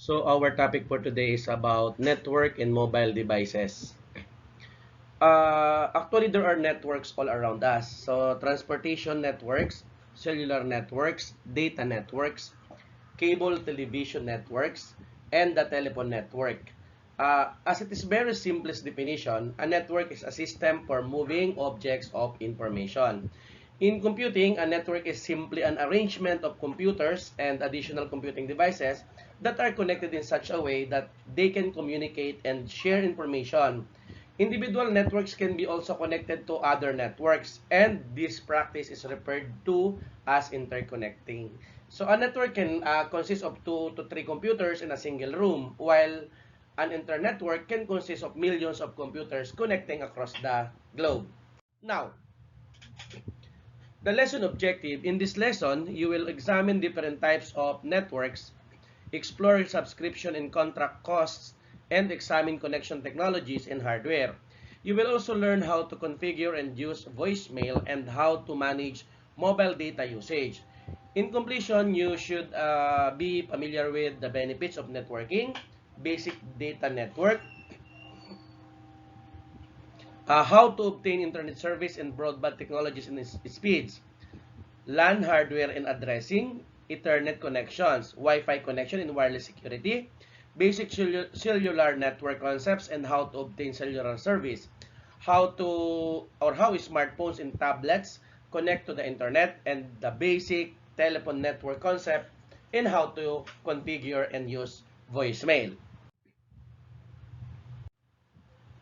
So our topic for today is about network and mobile devices. Actually, there are networks all around us. So transportation networks, cellular networks, data networks, cable television networks, and the telephone network. As it is very simplest definition, a network is a system for moving objects of information. In computing, a network is simply an arrangement of computers and additional computing devices that are connected in such a way that they can communicate and share information. Individual networks can be also connected to other networks, and this practice is referred to as interconnecting. So a network can consist of 2 to 3 computers in a single room, while an internetwork can consist of millions of computers connecting across the globe. Now, the lesson objective. In this lesson, you will examine different types of networks, explore subscription and contract costs, and examine connection technologies and hardware. You will also learn how to configure and use voicemail and how to manage mobile data usage. In completion, you should be familiar with the benefits of networking, basic data network, how to obtain internet service and broadband technologies and speeds, LAN hardware and addressing, Ethernet connections, Wi-Fi connection and wireless security, basic cellular network concepts and how to obtain cellular service, how smartphones and tablets connect to the internet, and the basic telephone network concept and how to configure and use voicemail.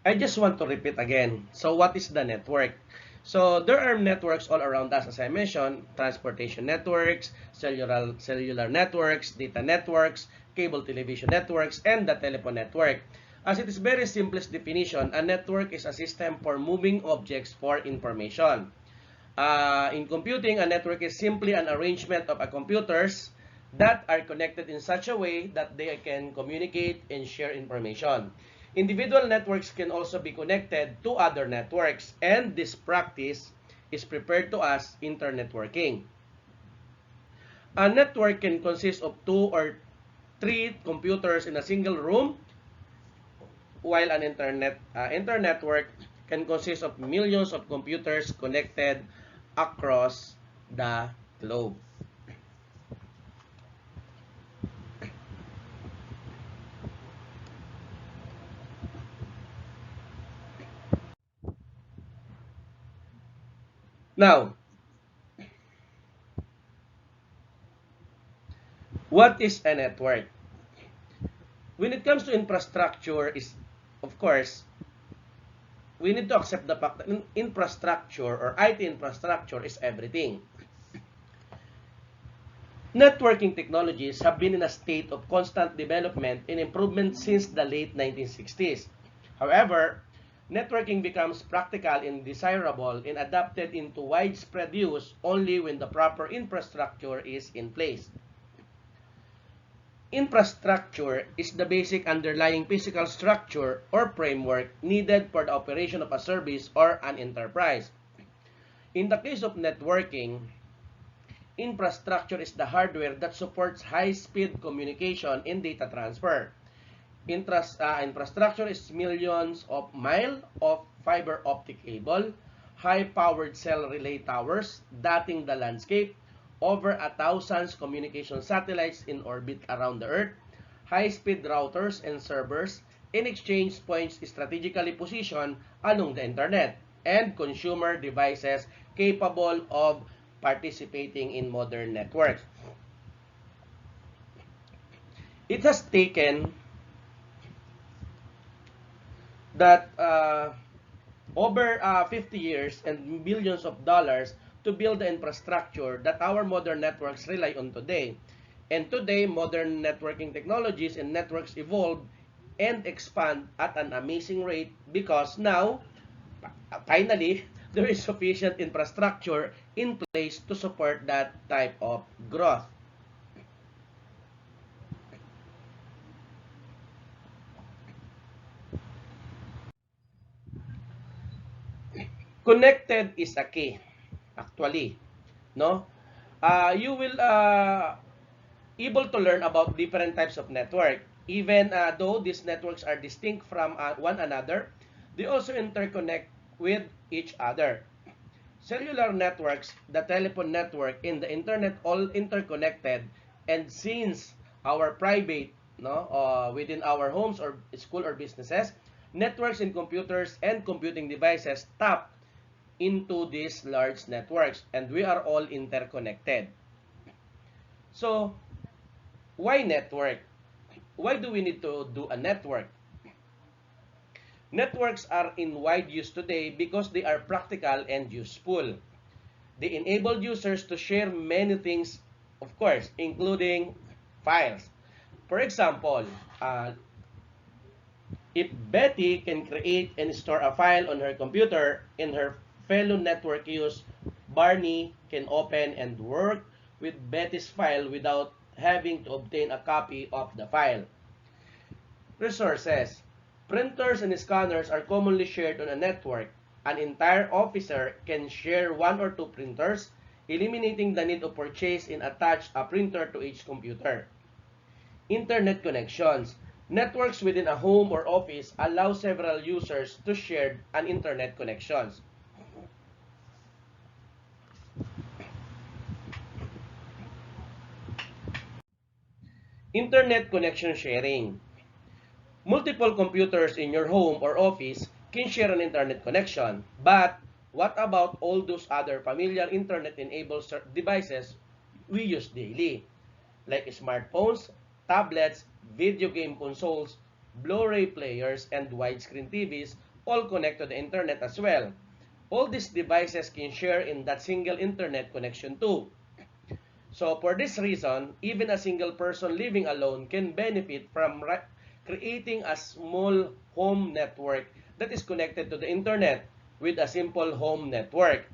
I just want to repeat again. So what is the network? So there are networks all around us, as I mentioned: transportation networks, cellular networks, data networks, cable television networks, and the telephone network. As it is very simplest definition, a network is a system for moving objects for information. In computing, a network is simply an arrangement of computers that are connected in such a way that they can communicate and share information. Individual networks can also be connected to other networks, and this practice is referred to as internetworking. A network can consist of 2 or 3 computers in a single room, while an internetwork can consist of millions of computers connected across the globe. Now, what is a network? When it comes to infrastructure, is of course, we need to accept the fact that infrastructure or IT infrastructure is everything. Networking technologies have been in a state of constant development and improvement since the late 1960s. However, networking becomes practical and desirable and adapted into widespread use only when the proper infrastructure is in place. Infrastructure is the basic underlying physical structure or framework needed for the operation of a service or an enterprise. In the case of networking, infrastructure is the hardware that supports high-speed communication and data transfer. Infrastructure is millions of miles of fiber optic cable, high-powered cell relay towers dotting the landscape, over 1,000 communication satellites in orbit around the Earth, high-speed routers and servers, and exchange points strategically positioned along the internet, and consumer devices capable of participating in modern networks. It has taken that over 50 years and billions of dollars to build the infrastructure that our modern networks rely on today. And today, modern networking technologies and networks evolve and expand at an amazing rate because now, finally, there is sufficient infrastructure in place to support that type of growth. Connected is a key, actually, no? You will able to learn about different types of network. Even though these networks are distinct from one another, they also interconnect with each other. Cellular networks, the telephone network, and the internet all interconnected, and since our private, within our homes or school or businesses, networks in computers and computing devices tap into these large networks, and we are all interconnected. So, why network? Why do we need to do a network? Networks are in wide use today because they are practical and useful. They enable users to share many things, of course, including files. For example, if Betty can create and store a file on her computer in her fellow network use, Barney can open and work with Betty's file without having to obtain a copy of the file. Resources. Printers and scanners are commonly shared on a network. An entire officer can share one or two printers, eliminating the need to purchase and attach a printer to each computer. Internet connections. Networks within a home or office allow several users to share an internet connections. Internet connection sharing. Multiple computers in your home or office can share an internet connection. But what about all those other familiar internet-enabled devices we use daily? Like smartphones, tablets, video game consoles, Blu-ray players, and widescreen TVs all connect to the internet as well. All these devices can share in that single internet connection too. So for this reason, even a single person living alone can benefit from creating a small home network that is connected to the internet with a simple home network.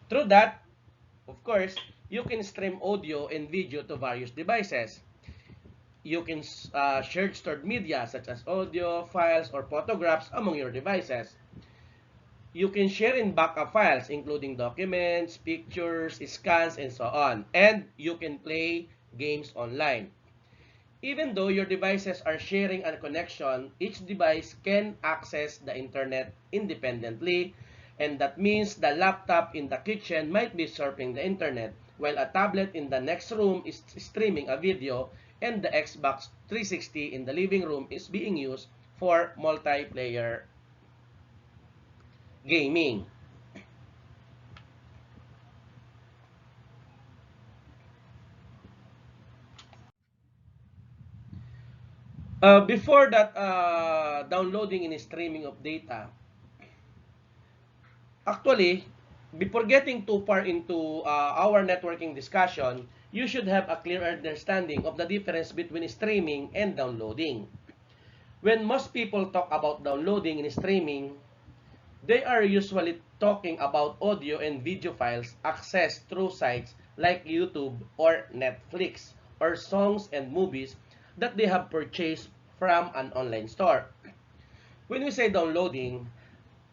Through that, of course, you can stream audio and video to various devices. You can share stored media such as audio, files, or photographs among your devices. You can share in backup files including documents, pictures, scans, and so on. And you can play games online. Even though your devices are sharing a connection, each device can access the internet independently, and that means the laptop in the kitchen might be surfing the internet, while a tablet in the next room is streaming a video, and the Xbox 360 in the living room is being used for multiplayer gaming. Before that downloading and streaming of data, actually, before getting too far into our networking discussion, you should have a clear understanding of the difference between streaming and downloading. When most people talk about downloading and streaming, they are usually talking about audio and video files accessed through sites like YouTube or Netflix, or songs and movies that they have purchased from an online store. When we say downloading,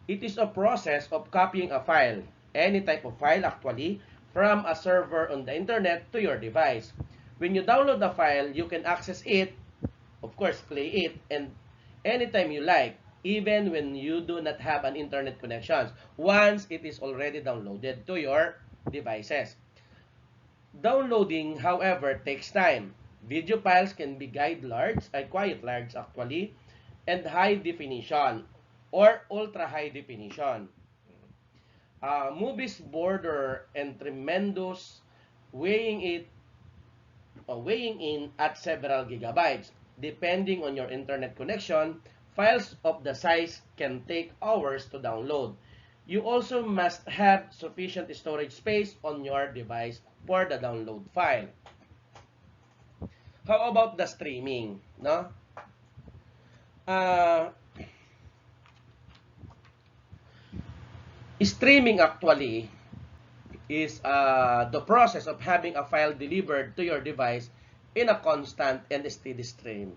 it is a process of copying a file, any type of file actually, from a server on the internet to your device. When you download the file, you can access it, of course play it, and anytime you like, even when you do not have an internet connection, once it is already downloaded to your devices. Downloading, however, takes time. Video files can be quite large actually, and high definition or ultra high definition. Movies border and tremendous, weighing it weighing in at several gigabytes. Depending on your internet connection, files of the size can take hours to download. You also must have sufficient storage space on your device for the download file. How about the streaming? No? Uh, Streaming actually is the process of having a file delivered to your device in a constant and steady stream.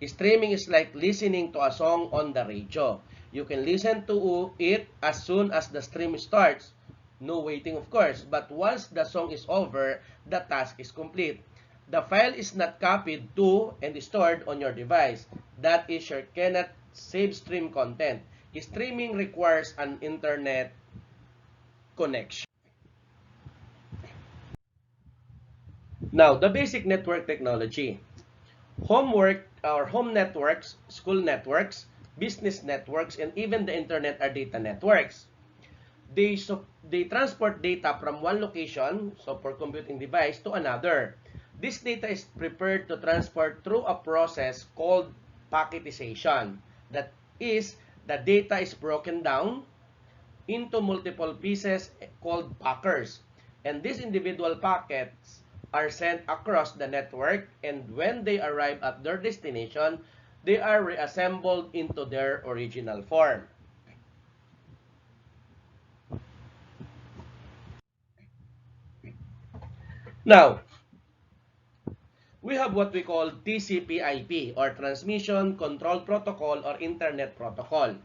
Streaming is like listening to a song on the radio. You can listen to it as soon as the stream starts. No waiting, of course, but once the song is over, the task is complete. The file is not copied to and stored on your device. That is, you cannot save stream content. Streaming requires an internet connection. Now, the basic network technology. Homework or home networks, school networks, business networks, and even the internet are data networks. They transport data from one location, so for computing device, to another. This data is prepared to transfer through a process called packetization. That is, the data is broken down into multiple pieces called packers. And these individual packets are sent across the network, and when they arrive at their destination, they are reassembled into their original form. Now, we have what we call TCP/IP or Transmission Control Protocol or Internet Protocol.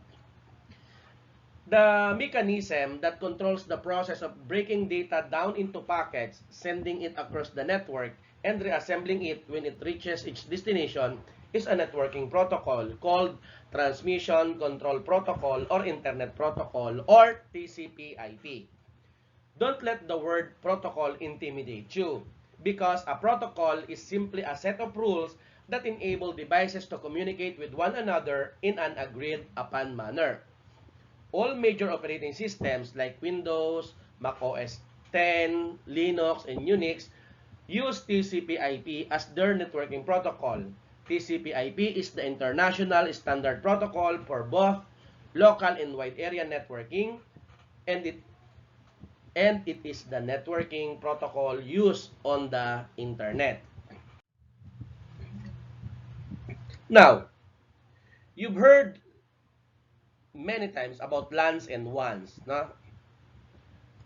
The mechanism that controls the process of breaking data down into packets, sending it across the network, and reassembling it when it reaches its destination is a networking protocol called Transmission Control Protocol or Internet Protocol or TCP/IP. Don't let the word protocol intimidate you, because a protocol is simply a set of rules that enable devices to communicate with one another in an agreed upon manner. All major operating systems like Windows, Mac OS X, Linux, and Unix use TCP/IP as their networking protocol. TCP/IP is the international standard protocol for both local and wide area networking, and it is the networking protocol used on the internet. Now, you've heard many times about LANs and WANs. No?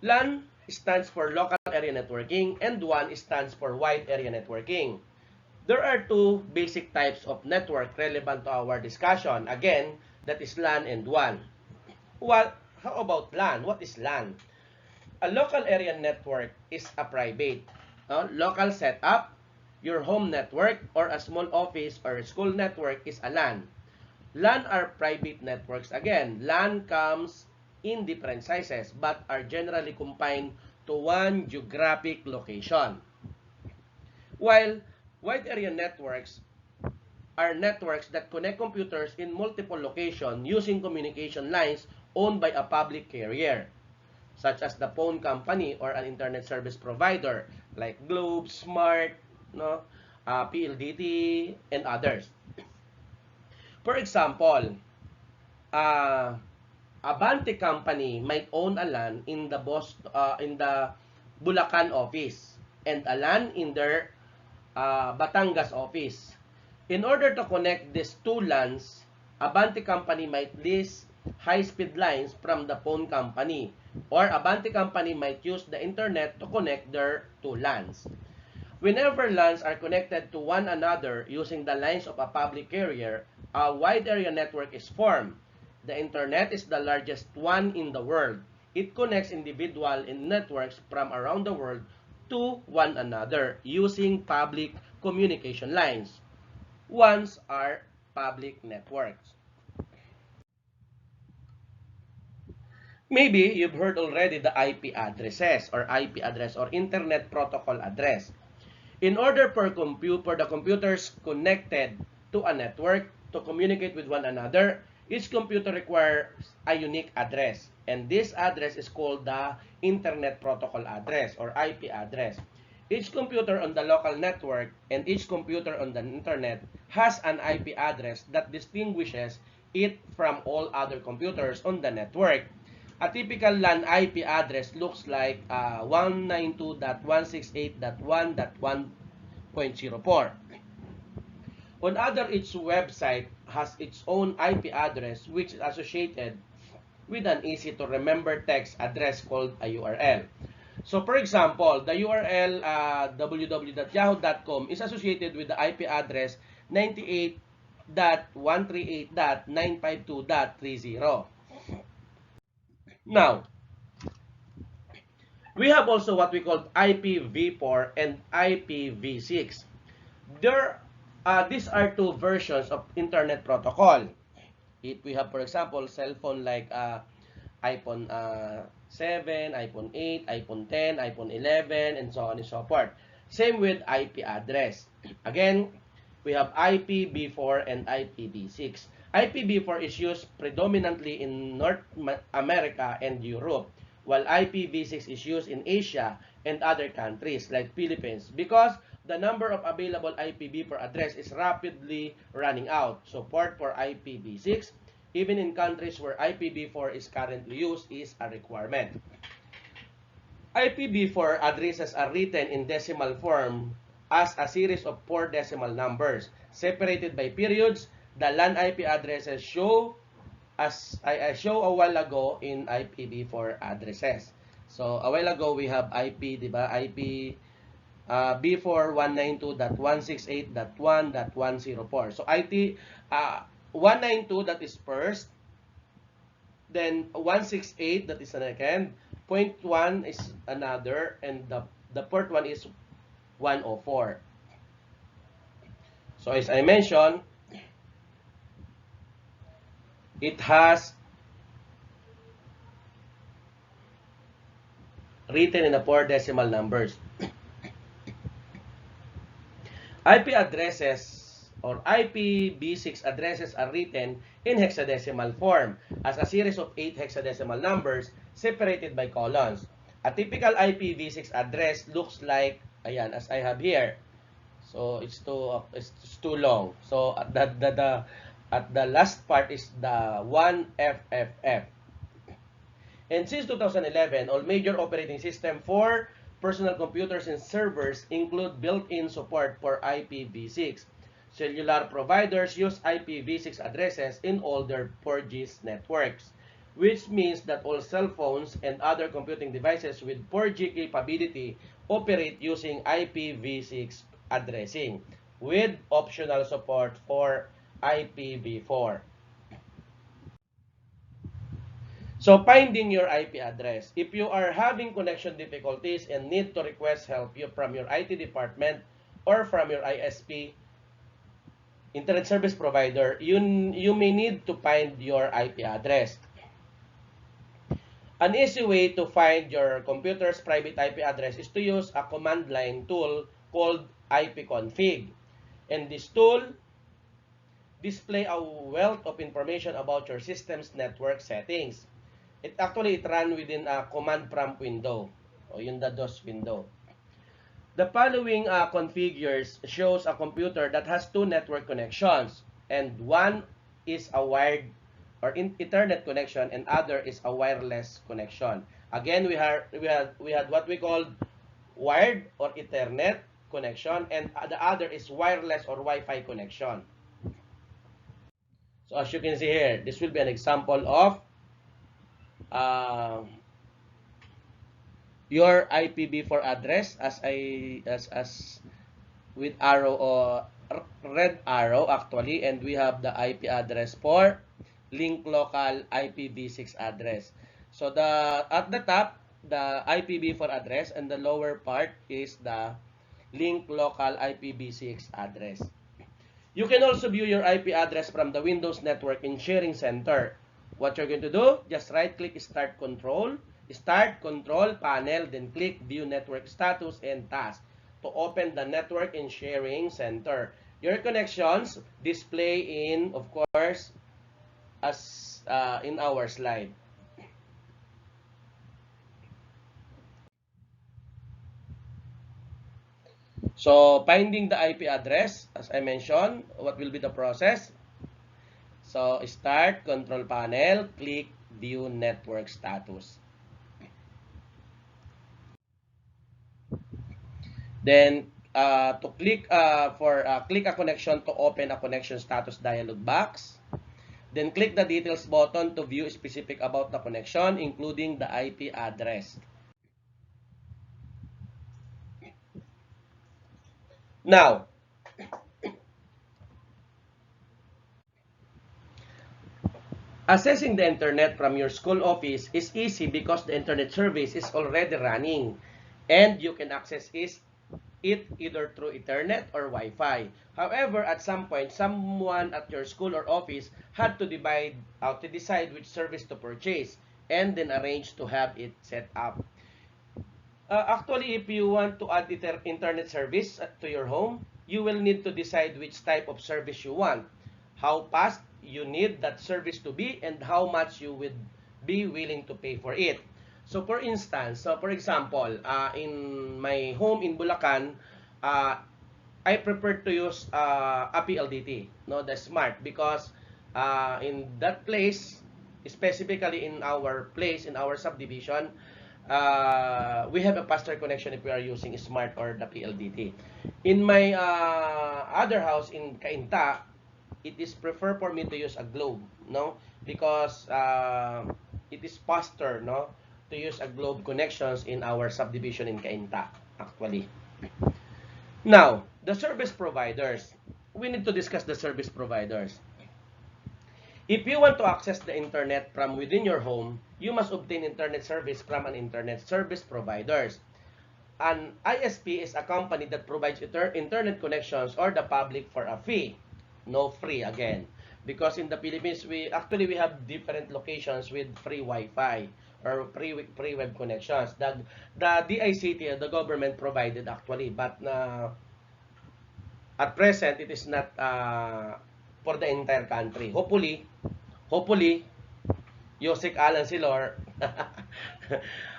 LAN stands for local area networking and WAN stands for wide area networking. There are two basic types of network relevant to our discussion. Again, that is LAN and WAN. How about LAN? What is LAN? A local area network is a private, local setup. Your home network or a small office or school network is a LAN. LAN are private networks. Again, LAN comes in different sizes but are generally confined to one geographic location. While wide area networks are networks that connect computers in multiple locations using communication lines owned by a public carrier, such as the phone company or an internet service provider like Globe, Smart, PLDT, and others. For example, Abante company might own a LAN in the Bulacan office and a LAN in their Batangas office. In order to connect these two LANs, Abante company might lease high-speed lines from the phone company, or Abante company might use the internet to connect their two LANs. Whenever LANs are connected to one another using the lines of a public carrier, a wide area network is formed. The internet is the largest one in the world. It connects individual networks from around the world to one another using public communication lines. WANs are public networks. Maybe you've heard already the IP addresses or IP address or Internet Protocol address. In order for the computers connected to a network to communicate with one another, each computer requires a unique address. And this address is called the Internet Protocol address or IP address. Each computer on the local network and each computer on the internet has an IP address that distinguishes it from all other computers on the network. A typical LAN IP address looks like 192.168.1.1.04. On other, each website has its own IP address which is associated with an easy-to-remember text address called a URL. So, for example, the URL www.yahoo.com is associated with the IP address 98.138.952.30. Now, we have also what we call IPv4 and IPv6. These are two versions of Internet Protocol. If we have, for example, cell phone like iPhone 7, iPhone 8, iPhone 10, iPhone 11, and so on and so forth. Same with IP address. Again, we have IPv4 and IPv6. IPv4 is used predominantly in North America and Europe, while IPv6 is used in Asia and other countries like Philippines because the number of available IPv4 address is rapidly running out. Support for IPv6, even in countries where IPv4 is currently used, is a requirement. IPv4 addresses are written in decimal form as a series of 4 decimal numbers separated by periods. The LAN IP addresses show as I show a while ago in IPv4 addresses. So a while ago we have IP, di ba? IP B4 192.168.1.104. So IT 192, that is first, then 168, that is second, point 1 is another, and the port one is 104. So as I mentioned, it has written in the 4 decimal numbers. IP addresses or IPv6 addresses are written in hexadecimal form as a series of 8 hexadecimal numbers separated by colons. A typical IPv6 address looks like, ayan, as I have here. So it's too long. So at the last part is the 1FFF. And since 2011, all major operating system for personal computers and servers include built-in support for IPv6. Cellular providers use IPv6 addresses in all their 4G networks, which means that all cell phones and other computing devices with 4G capability operate using IPv6 addressing, with optional support for IPv4. So finding your IP address. If you are having connection difficulties and need to request help from your IT department or from your ISP, Internet Service Provider, you may need to find your IP address. An easy way to find your computer's private IP address is to use a command line tool called ipconfig. And this tool display a wealth of information about your system's network settings. It run within a command prompt window o yung the DOS window. The following configures shows a computer that has 2 network connections, and one is a wired or Ethernet connection and other is a wireless connection. Again, we had what we call wired or Ethernet connection, and the other is wireless or Wi-Fi connection. So as you can see here, this will be an example of your IPv4 address as with arrow or red arrow actually, and we have the IP address for link local IPv6 address. So at the top, the IPv4 address, and the lower part is the link local IPv6 address. You can also view your IP address from the Windows Network and Sharing Center. What you're going to do, just right-click Start Control panel, then click View Network Status and Task to open the Network and Sharing Center. Your connections display in, of course, as in our slide. So, finding the IP address, as I mentioned, what will be the process? So, Start Control Panel, click View Network Status. Then, to click click a connection to open a connection status dialog box. Then, click the Details button to view specific about the connection, including the IP address. Now, accessing the internet from your school office is easy because the internet service is already running and you can access it either through Ethernet or Wi-Fi. However, at some point, someone at your school or office had to decide which service to purchase and then arrange to have it set up. Actually, if you want to add internet service to your home, you will need to decide which type of service you want, how fast you need that service to be, and how much you would be willing to pay for it. So for instance, for example, in my home in Bulacan, uh, I prefer to use a PLDT, no, the smart, because in that place, specifically in our place, in our subdivision, we have a faster connection if we are using smart or the PLDT. In my other house in Cainta, it is prefer for me to use a globe, no, because it is faster, no, to use a globe connections in our subdivision in Cainta, actually. Now, the service providers. We need to discuss the service providers. If you want to access the internet from within your home, you must obtain internet service from an internet service providers. An ISP is a company that provides internet connections or the public for a fee. No free again. Because in the Philippines, we have different locations with free Wi-Fi or free web connections. The DICT, the government provided actually, but at present it is not for the entire country. Hopefully, Yosek Alan Silor.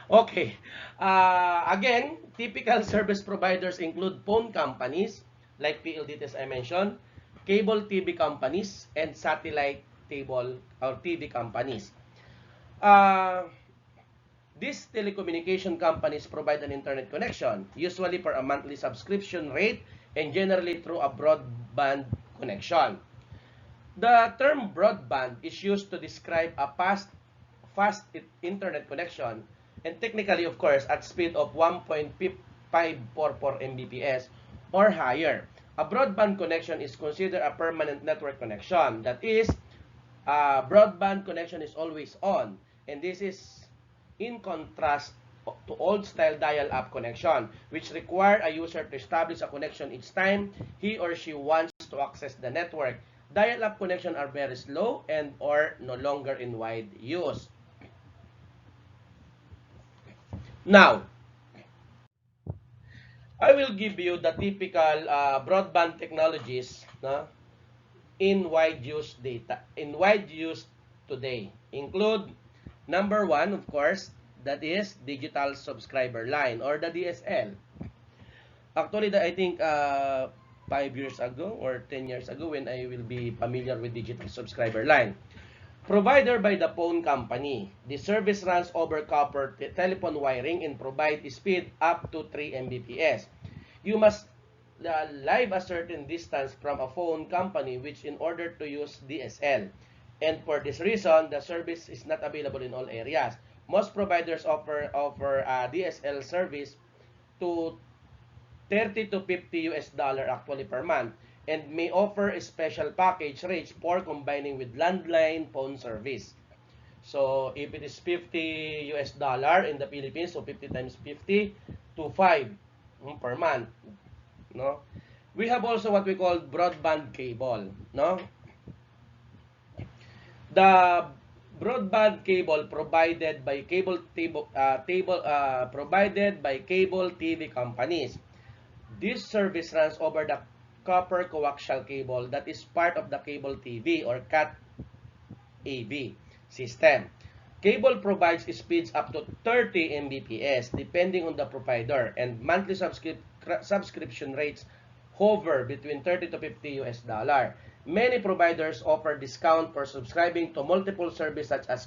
Okay. Again, typical service providers include phone companies like PLDT as I mentioned, cable TV companies, and satellite cable or TV companies. These telecommunication companies provide an internet connection, usually for a monthly subscription rate and generally through a broadband connection. The term broadband is used to describe a fast internet connection, and technically, of course, at speed of 1.544 Mbps or higher. A broadband connection is considered a permanent network connection. That is, a broadband connection is always on, and this is in contrast to old-style dial-up connection, which require a user to establish a connection each time he or she wants to access the network. Dial-up connection are very slow and or no longer in wide use. Now, I will give you the typical broadband technologies in wide use today. Include number one, of course, that is digital subscriber line or the DSL. Actually, I think 5 years ago or 10 years ago when I will be familiar with digital subscriber line. Provider by the phone company. The service runs over copper telephone wiring and provide speed up to 3 Mbps. You must live a certain distance from a phone company which in order to use DSL. And for this reason, the service is not available in all areas. Most providers offer DSL service to 30 to 50 US dollar actually per month and may offer a special package rates for combining with landline phone service. So if it is 50 US dollar in the Philippines, so 50 times 50 to 5 per month, no? We have also what we call broadband cable, no? The broadband cable provided by cable TV companies. This service runs over the copper coaxial cable that is part of the cable TV or CAT AV system. Cable provides speeds up to 30 Mbps depending on the provider, and monthly subscription rates hover between 30 to 50 US dollar. Many providers offer discount for subscribing to multiple services such as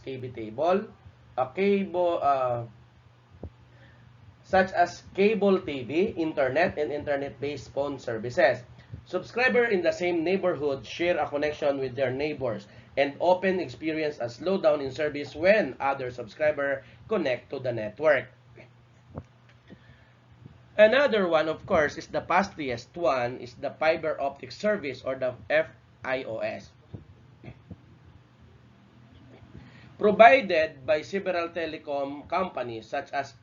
cable TV, internet, and internet-based phone services. Subscribers in the same neighborhood share a connection with their neighbors and often experience a slowdown in service when other subscribers connect to the network. Another one, of course, is the fastest one, is the fiber optic service or the FIOS. Provided by several telecom companies such as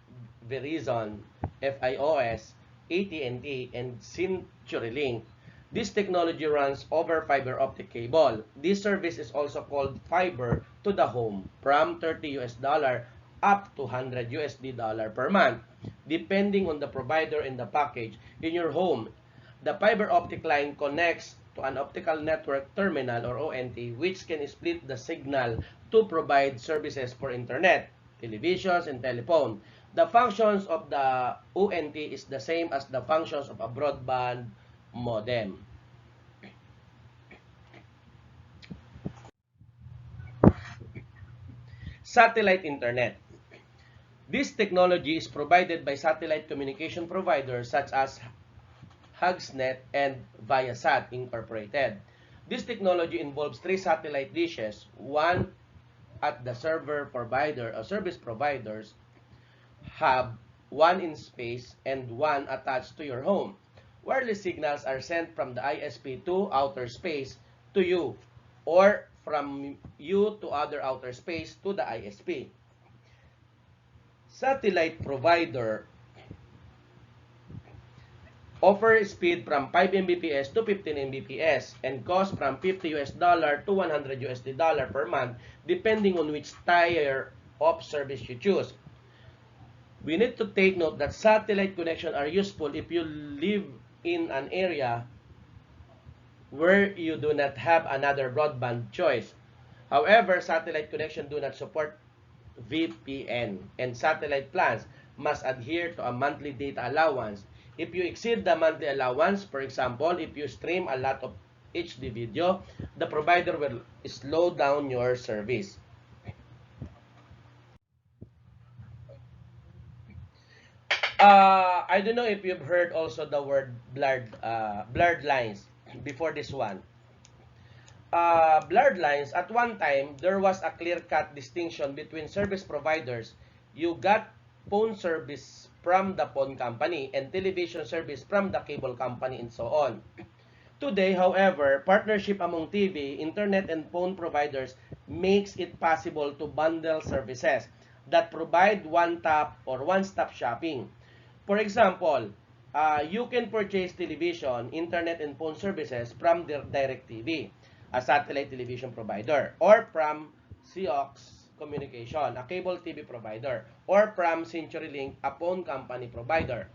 Verizon, FIOS, AT&T and CenturyLink. This technology runs over fiber optic cable. This service is also called fiber to the home from $30 up to $100 per month, depending on the provider and the package. In your home, the fiber optic line connects to an optical network terminal or ONT, which can split the signal to provide services for internet, televisions, and telephone. The functions of the ONT is the same as the functions of a broadband modem. Satellite internet. This technology is provided by satellite communication providers such as HugsNet and Viasat Incorporated. This technology involves three satellite dishes, one at the server provider or service providers hub, one in space, and one attached to your home. Wireless signals are sent from the ISP to outer space to you, or from you to other outer space to the ISP. Satellite provider offer speed from 5 Mbps to 15 Mbps and cost from $50 to $100 per month depending on which tier of service you choose. We need to take note that satellite connection are useful if you live in an area where you do not have another broadband choice. However, satellite connection do not support VPN, and satellite plans must adhere to a monthly data allowance. If you exceed the monthly allowance, for example, if you stream a lot of HD video, the provider will slow down your service. I don't know if you've heard also the word blurred lines before this one. Blurred lines, at one time, there was a clear-cut distinction between service providers. You got phone service from the phone company and television service from the cable company and so on. Today, however, partnership among TV, internet, and phone providers makes it possible to bundle services that provide one-tap or one-stop shopping. For example, you can purchase television, internet, and phone services from DirecTV, a satellite television provider, or from Cox Communication, a cable TV provider, or from CenturyLink, a phone company provider.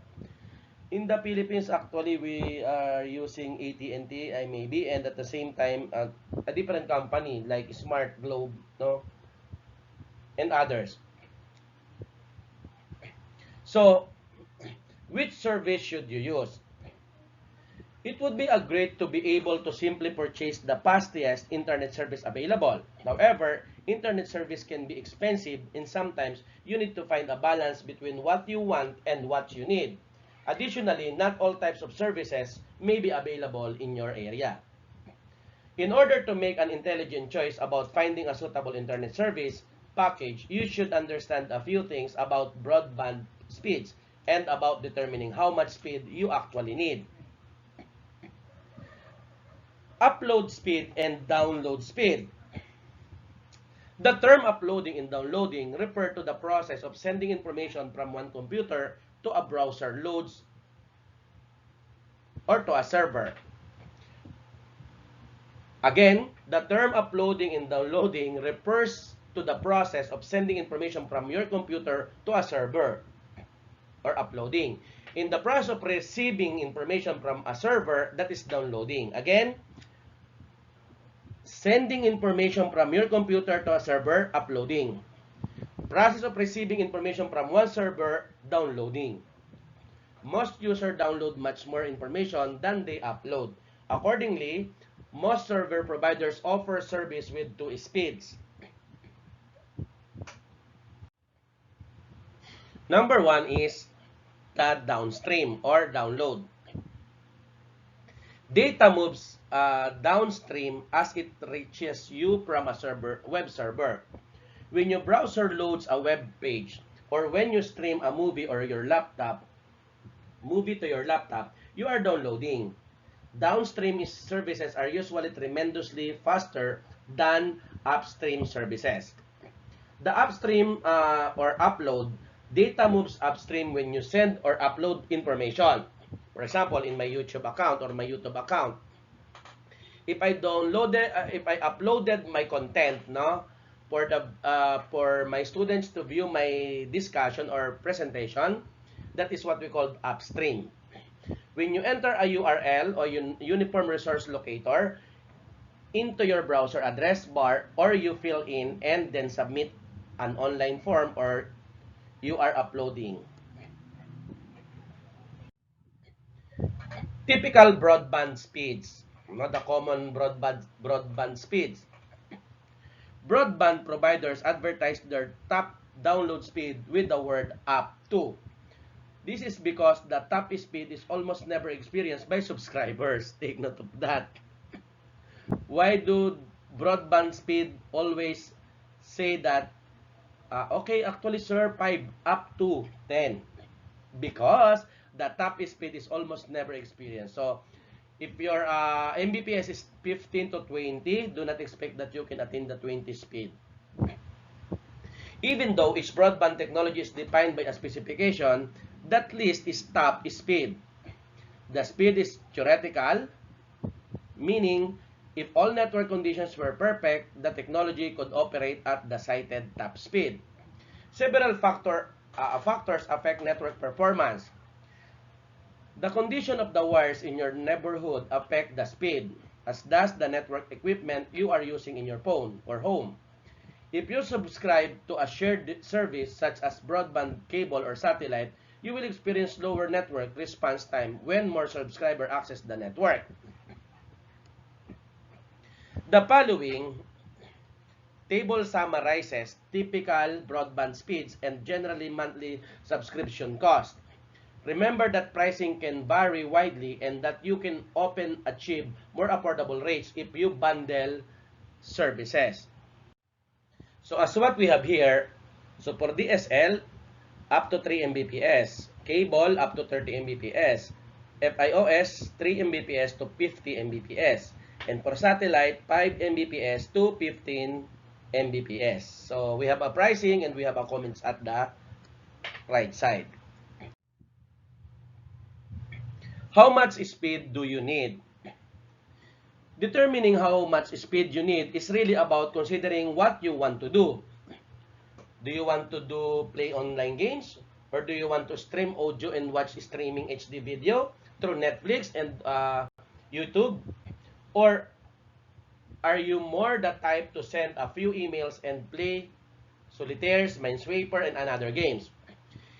In the Philippines, actually, we are using AT&T, maybe, and at the same time, a different company like Smart Globe, no, and others. So, which service should you use? It would be great to be able to simply purchase the fastest internet service available. However, internet service can be expensive and sometimes you need to find a balance between what you want and what you need. Additionally, not all types of services may be available in your area. In order to make an intelligent choice about finding a suitable internet service package, you should understand a few things about broadband speeds and about determining how much speed you actually need. Upload speed and download speed. The term uploading and downloading refer to the process of sending information from one computer to a browser loads or to a server. Again, the term uploading and downloading refers to the process of sending information from your computer to a server or uploading. In the process of receiving information from a server, that is downloading. Again, sending information from your computer to a server, uploading. Process of receiving information from one server, downloading. Most users download much more information than they upload. Accordingly, most server providers offer service with two speeds. Number one is the downstream or download. Data moves downstream as it reaches you from a web server. When your browser loads a web page, or when you stream a movie to your laptop, you are downloading. Downstream services are usually tremendously faster than upstream services. The upstream or upload, data moves upstream when you send or upload information. For example, in my YouTube account or my YouTube account, if I downloaded, if I uploaded my content, no, for my students to view my discussion or presentation, that is what we call upstream. When you enter a URL or uniform resource locator into your browser address bar, or you fill in and then submit an online form, or you are uploading. Typical broadband speeds, not the common broadband speeds. Broadband providers advertise their top download speed with the word up to. This is because the top speed is almost never experienced by subscribers. Take note of that. Why do broadband speed always say that, okay, actually sir, 5 up to 10? Because the top speed is almost never experienced. So, if your Mbps is 15 to 20, do not expect that you can attain the 20 speed. Even though each broadband technology is defined by a specification, that list is top speed. The speed is theoretical, meaning if all network conditions were perfect, the technology could operate at the cited top speed. Several factors affect network performance. The condition of the wires in your neighborhood affect the speed, as does the network equipment you are using in your phone or home. If you subscribe to a shared service such as broadband, cable, or satellite, you will experience slower network response time when more subscribers access the network. The following table summarizes typical broadband speeds and generally monthly subscription cost. Remember that pricing can vary widely and that you can often achieve more affordable rates if you bundle services. So as what we have here, so for DSL, up to 3 Mbps, cable up to 30 Mbps, FiOS 3 Mbps to 50 Mbps, and for satellite 5 Mbps to 15 Mbps. So we have a pricing and we have a comments at the right side. How much speed do you need? Determining how much speed you need is really about considering what you want to do. Do you want to play online games? Or do you want to stream audio and watch streaming HD video through Netflix and YouTube? Or are you more the type to send a few emails and play solitaires, Minesweeper, and other games?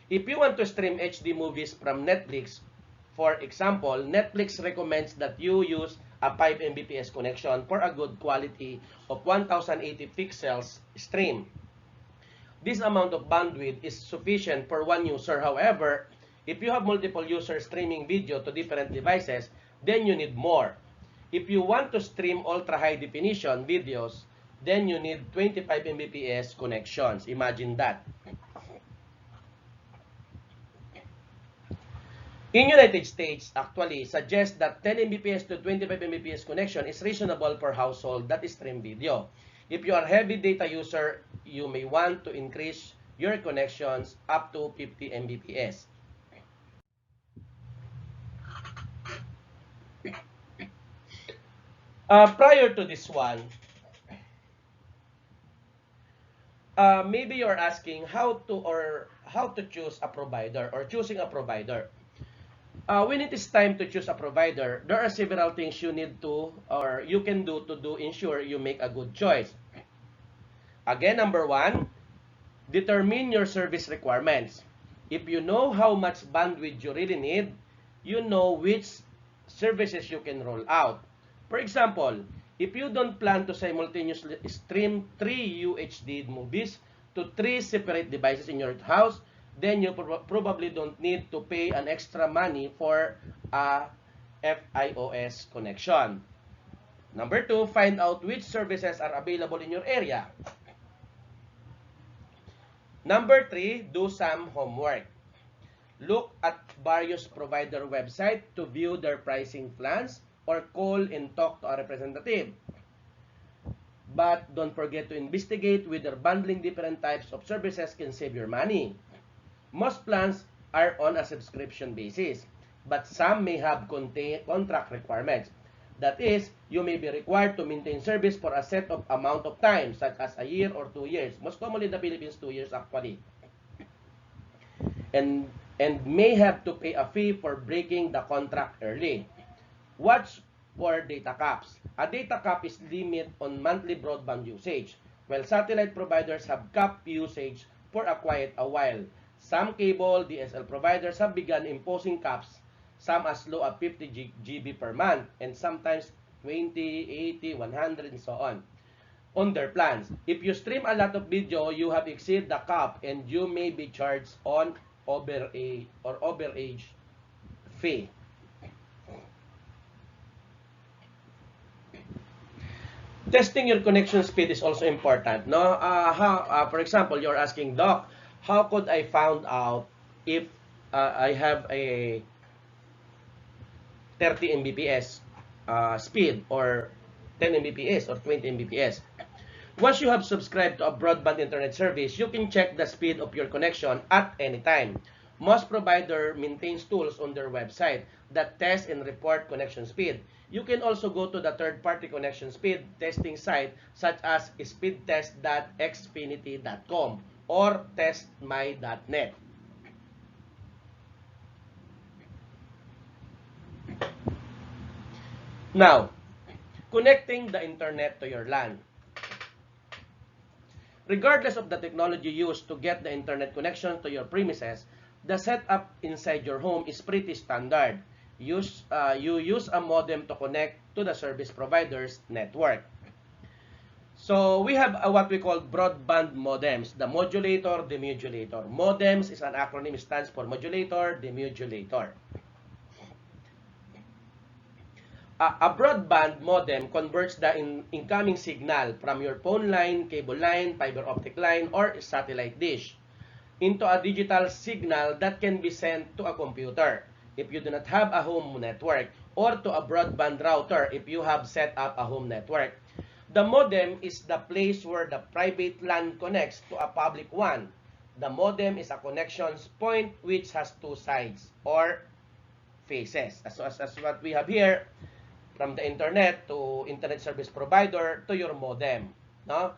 If you want to stream HD movies from Netflix, for example, Netflix recommends that you use a 5 Mbps connection for a good quality of 1080 pixels stream. This amount of bandwidth is sufficient for one user. However, if you have multiple users streaming video to different devices, then you need more. If you want to stream ultra-high definition videos, then you need 25 Mbps connections. Imagine that. In United States, actually, suggests that 10 Mbps to 25 Mbps connection is reasonable for household that stream video. If you are a heavy data user, you may want to increase your connections up to 50 Mbps. Prior to this one, maybe you're asking how to choose a provider or choosing a provider. When it is time to choose a provider, there are several things you need to or you can do to ensure you make a good choice. Again, number one, determine your service requirements. If you know how much bandwidth you really need, you know which services you can roll out. For example, if you don't plan to simultaneously stream 3 UHD movies to 3 separate devices in your house, then you probably don't need to pay an extra money for a FiOS connection. Number two, find out which services are available in your area. Number three, do some homework. Look at various provider websites to view their pricing plans or call and talk to a representative. But don't forget to investigate whether bundling different types of services can save your money. Most plans are on a subscription basis. but some may have contract requirements. That is, you may be required to maintain service for a set of amount of time, such as a year or 2 years. Most commonly in the Philippines, 2 years actually. And may have to pay a fee for breaking the contract early. Watch for data caps. A data cap is limit on monthly broadband usage, while satellite providers have capped usage for a while. Some cable DSL providers have begun imposing caps, some as low as 50 GB per month, and sometimes 20, 80, 100, and so on their plans. If you stream a lot of video, you have exceeded the cap and you may be charged on overage fee. Testing your connection speed is also important, no? For example, you're asking, Doc, how could I find out if I have a 30 Mbps speed or 10 Mbps or 20 Mbps? Once you have subscribed to a broadband internet service, you can check the speed of your connection at any time. Most provider maintains tools on their website that test and report connection speed. You can also go to the third-party connection speed testing site such as speedtest.xfinity.com or testmy.net. Now, connecting the internet to your LAN. Regardless of the technology used to get the internet connection to your premises, the setup inside your home is pretty standard. You use a modem to connect to the service provider's network. So we have what we call broadband modems, the modulator, demodulator. Modems is an acronym, stands for modulator, demodulator. A broadband modem converts the incoming signal from your phone line, cable line, fiber optic line, or satellite dish into a digital signal that can be sent to a computer if you do not have a home network, or to a broadband router if you have set up a home network. The modem is the place where the private LAN connects to a public one. The modem is a connections point which has two sides or faces. As what we have here, from the internet to internet service provider to your modem. No?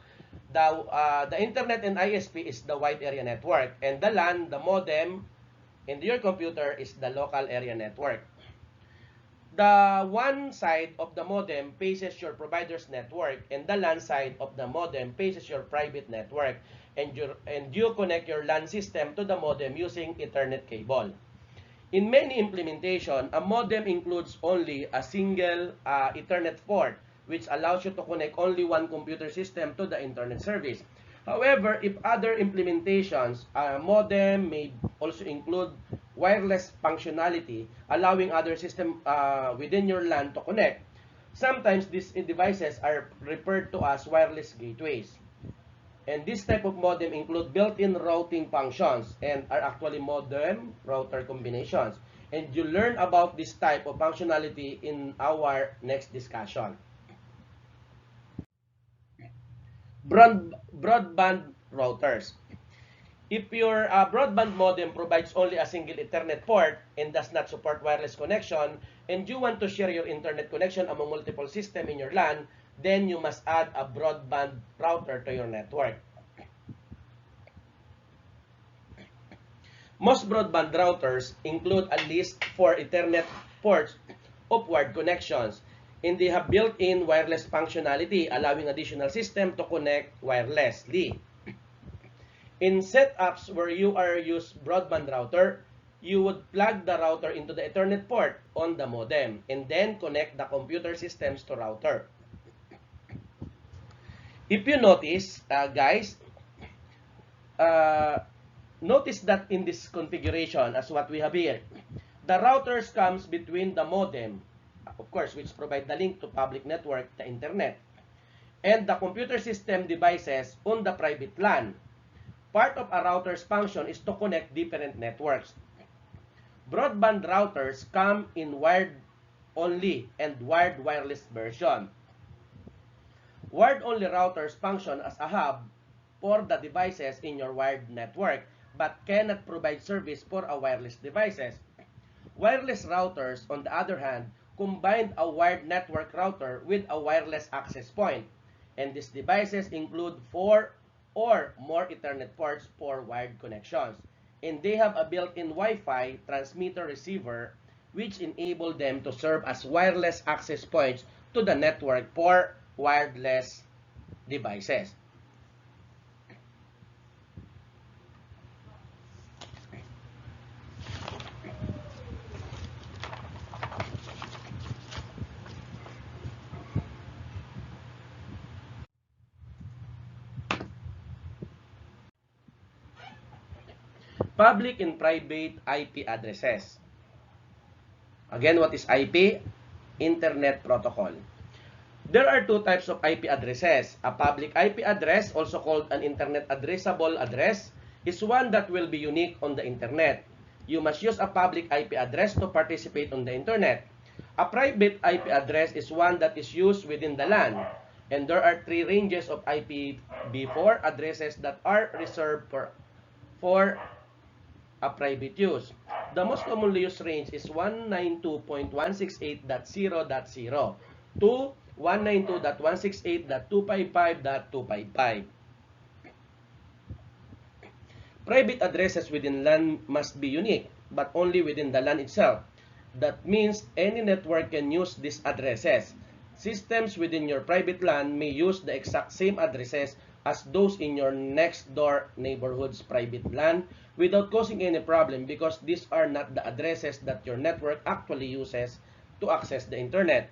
The internet and ISP is the wide area network, and the LAN, the modem, and your computer is the local area network. The one side of the modem faces your provider's network, and the LAN side of the modem faces your private network, and you connect your LAN system to the modem using Ethernet cable. In many implementation, a modem includes only a single Ethernet port, which allows you to connect only one computer system to the internet service. However, if other implementations, a modem may also include wireless functionality, allowing other systems within your LAN to connect. Sometimes these devices are referred to as wireless gateways. And this type of modem include built-in routing functions and are actually modem router combinations. And you learn about this type of functionality in our next discussion. Broadband routers. If your broadband modem provides only a single Ethernet port and does not support wireless connection, and you want to share your internet connection among multiple systems in your LAN, then you must add a broadband router to your network. Most broadband routers include at least 4 Ethernet ports of wired connections, and they have built-in wireless functionality, allowing additional system to connect wirelessly. In setups where you are use broadband router, you would plug the router into the Ethernet port on the modem and then connect the computer systems to router. If you notice, guys, notice that in this configuration, as what we have here, the routers comes between the modem, of course, which provide the link to public network, the internet, and the computer system devices on the private LAN. Part of a router's function is to connect different networks. Broadband routers come in wired only and wired wireless version. Wired only routers function as a hub for the devices in your wired network, but cannot provide service for a wireless devices. Wireless routers, on the other hand, combine a wired network router with a wireless access point, and these devices include 4 or more Ethernet ports for wired connections. And they have a built-in Wi-Fi transmitter receiver which enable them to serve as wireless access points to the network for wireless devices. Public and private IP addresses. Again, what is IP? Internet Protocol. There are two types of IP addresses. A public IP address, also called an Internet Addressable Address, is one that will be unique on the Internet. You must use a public IP address to participate on the Internet. A private IP address is one that is used within the LAN. And there are three ranges of IPv4 addresses that are reserved for a private use. The most commonly used range is 192.168.0.0 to 192.168.255.255. Private addresses within LAN must be unique, but only within the LAN itself. That means any network can use these addresses. Systems within your private LAN may use the exact same addresses as those in your next door neighborhood's private LAN without causing any problem, because these are not the addresses that your network actually uses to access the internet.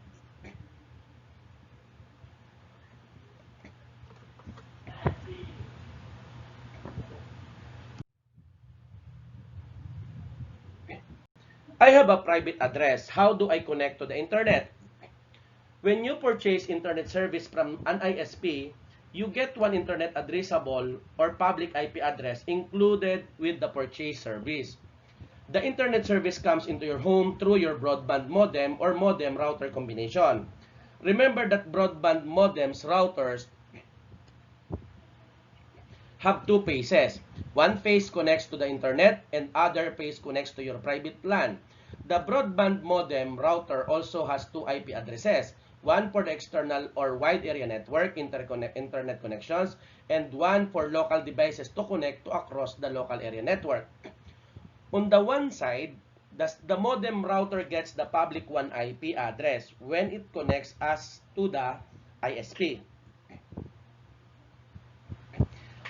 I have a private address. How do I connect to the internet? When you purchase internet service from an ISP, you get one internet addressable or public IP address included with the purchase service. The internet service comes into your home through your broadband modem or modem router combination. Remember that broadband modems routers have two phases. One phase connects to the internet and other phase connects to your private LAN. The broadband modem router also has two IP addresses, one for the external or wide area network internet connections, and one for local devices to connect to across the local area network. On the one side, the modem router gets the public 1 IP address when it connects us to the ISP.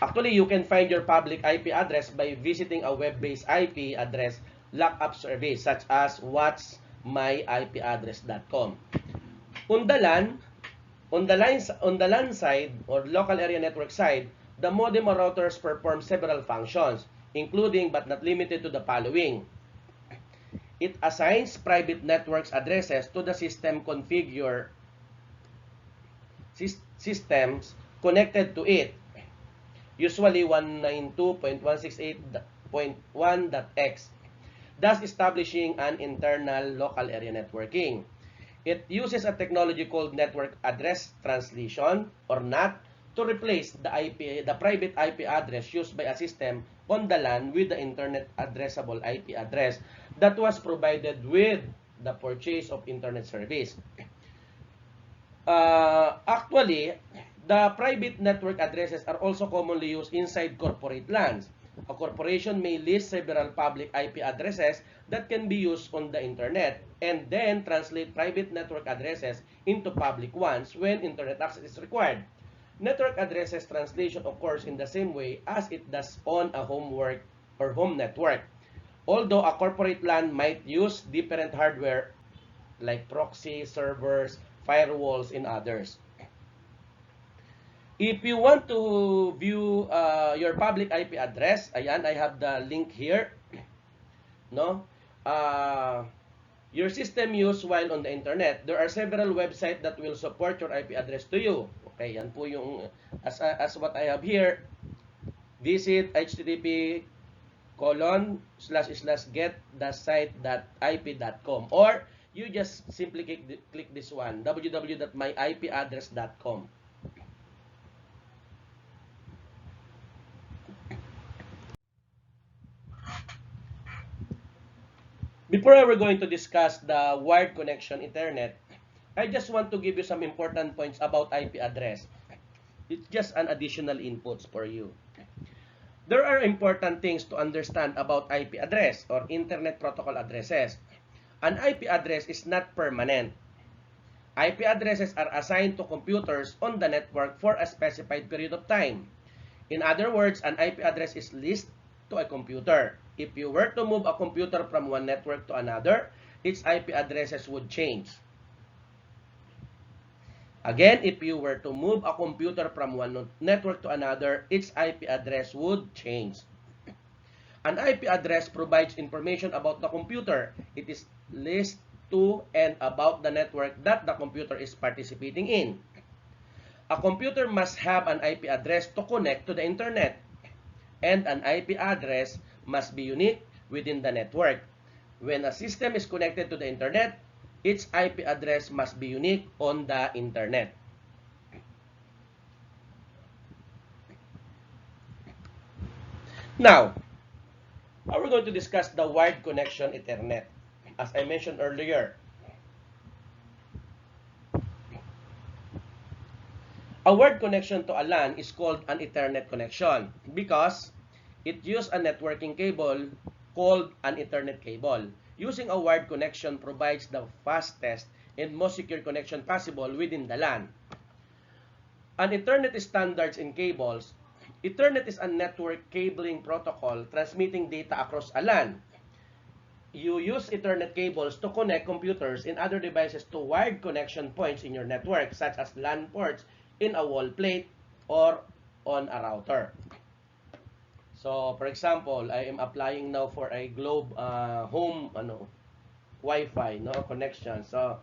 Actually, you can find your public IP address by visiting a web-based IP address lookup service such as whatsmyipaddress.com. On the LAN, on the LAN side or local area network side, the modem or routers perform several functions, including but not limited to the following. It assigns private networks addresses to the systems connected to it, usually 192.168.1.x, thus establishing an internal local area networking. It uses a technology called network address translation or NAT to replace the private IP address used by a system on the LAN with the internet addressable IP address that was provided with the purchase of internet service. Actually, the private network addresses are also commonly used inside corporate LANs. A corporation may list several public IP addresses that can be used on the internet and then translate private network addresses into public ones when internet access is required. Network addresses translation occurs in the same way as it does on a home network. Although a corporate LAN might use different hardware like proxy, servers, firewalls, and others. If you want to view your public IP address, ayan, I have the link here. No? Your system use while on the internet. There are several websites that will support your IP address to you. Okay, yan po yung as what I have here. Visit http://get-site.ip.com, or you just simply click this one, www.myipaddress.com. Before we're going to discuss the wired connection Ethernet, I just want to give you some important points about IP address. It's just an additional inputs for you. There are important things to understand about IP address or Internet Protocol addresses. An IP address is not permanent. IP addresses are assigned to computers on the network for a specified period of time. In other words, an IP address is linked to a computer. If you were to move a computer from one network to another, its IP addresses would change. Again, if you were to move a computer from one network to another, its IP address would change. An IP address provides information about the computer. It is linked to and about the network that the computer is participating in. A computer must have an IP address to connect to the internet, and an IP address must be unique within the network. When a system is connected to the internet, its IP address must be unique on the internet. Now, we're going to discuss the wired connection Ethernet. As I mentioned earlier, a wired connection to a LAN is called an Ethernet connection because it uses a networking cable called an Ethernet cable. Using a wired connection provides the fastest and most secure connection possible within the LAN. An Ethernet standards in cables. Ethernet is a network cabling protocol transmitting data across a LAN. You use Ethernet cables to connect computers and other devices to wired connection points in your network, such as LAN ports in a wall plate or on a router. So, for example, I am applying now for a Globe home Wi-Fi connection. So,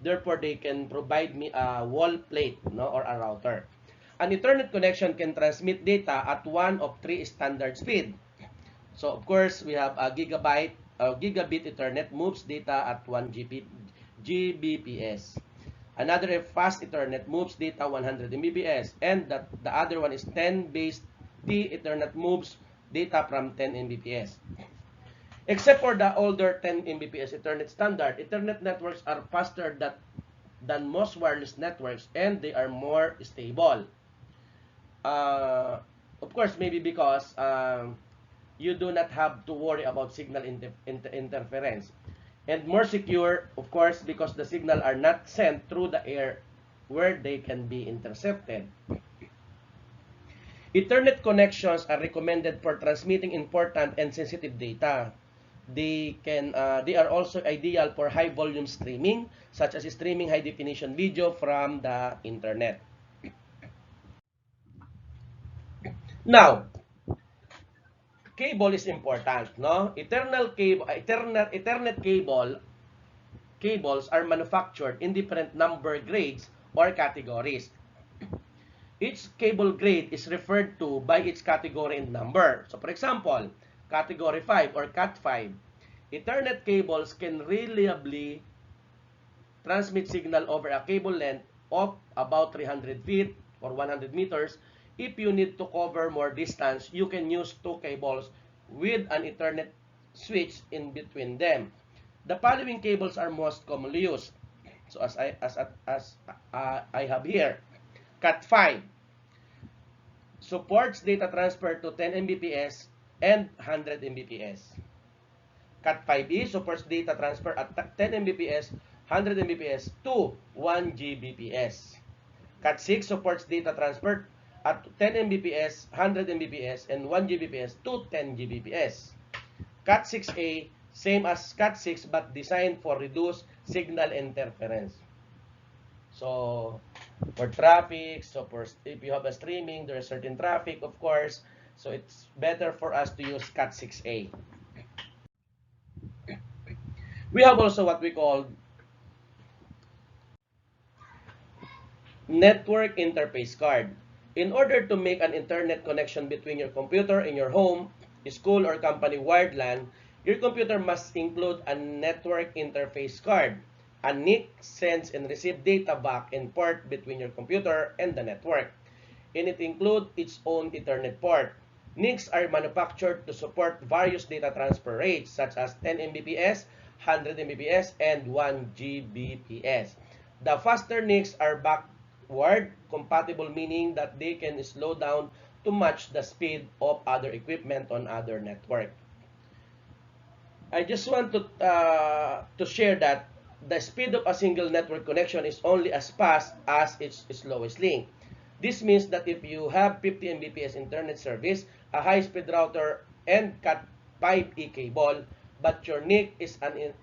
therefore, they can provide me a wall plate or a router. An Ethernet connection can transmit data at one of three standard speed. So, of course, we have a gigabit Ethernet moves data at 1 Gbps. Another fast Ethernet moves data 100 Mbps. And the other one is 10 base T Ethernet moves data from 10 Mbps. Except for the older 10 Mbps Ethernet standard, Ethernet networks are faster than most wireless networks and they are more stable. Of course, maybe because you do not have to worry about signal interference. And more secure, of course, because the signal are not sent through the air where they can be intercepted. Ethernet connections are recommended for transmitting important and sensitive data. They are also ideal for high volume streaming, such as streaming high definition video from the internet. Now, cable is important, no? Ethernet cables are manufactured in different number grades or categories. Each cable grade is referred to by its category and number. So, for example, category 5 or Cat 5, Ethernet cables can reliably transmit signal over a cable length of about 300 feet or 100 meters. If you need to cover more distance, you can use two cables with an Ethernet switch in between them. The following cables are most commonly used. So as I have here, Cat 5 supports data transfer to 10 Mbps and 100 Mbps. Cat 5e supports data transfer at 10 Mbps, 100 Mbps to 1 Gbps. Cat 6 supports data transfer at 10 Mbps, 100 Mbps, and 1 Gbps to 10 Gbps. Cat 6a, same as Cat 6 but designed for reduced signal interference. So, for traffic, so if you have a streaming, there is certain traffic, of course. So, it's better for us to use Cat 6a. We have also what we call network interface card. In order to make an internet connection between your computer and your home, school, or company wired LAN, your computer must include a network interface card. A NIC sends and receives data back and forth between your computer and the network, and it includes its own Ethernet port. NICs are manufactured to support various data transfer rates such as 10 Mbps, 100 Mbps, and 1 Gbps. The faster NICs are backward compatible, meaning that they can slow down to match the speed of other equipment on other network. I just want to share that the speed of a single network connection is only as fast as its slowest link. This means that if you have 50 Mbps internet service, a high-speed router, and Cat 5e cable, but your NIC is an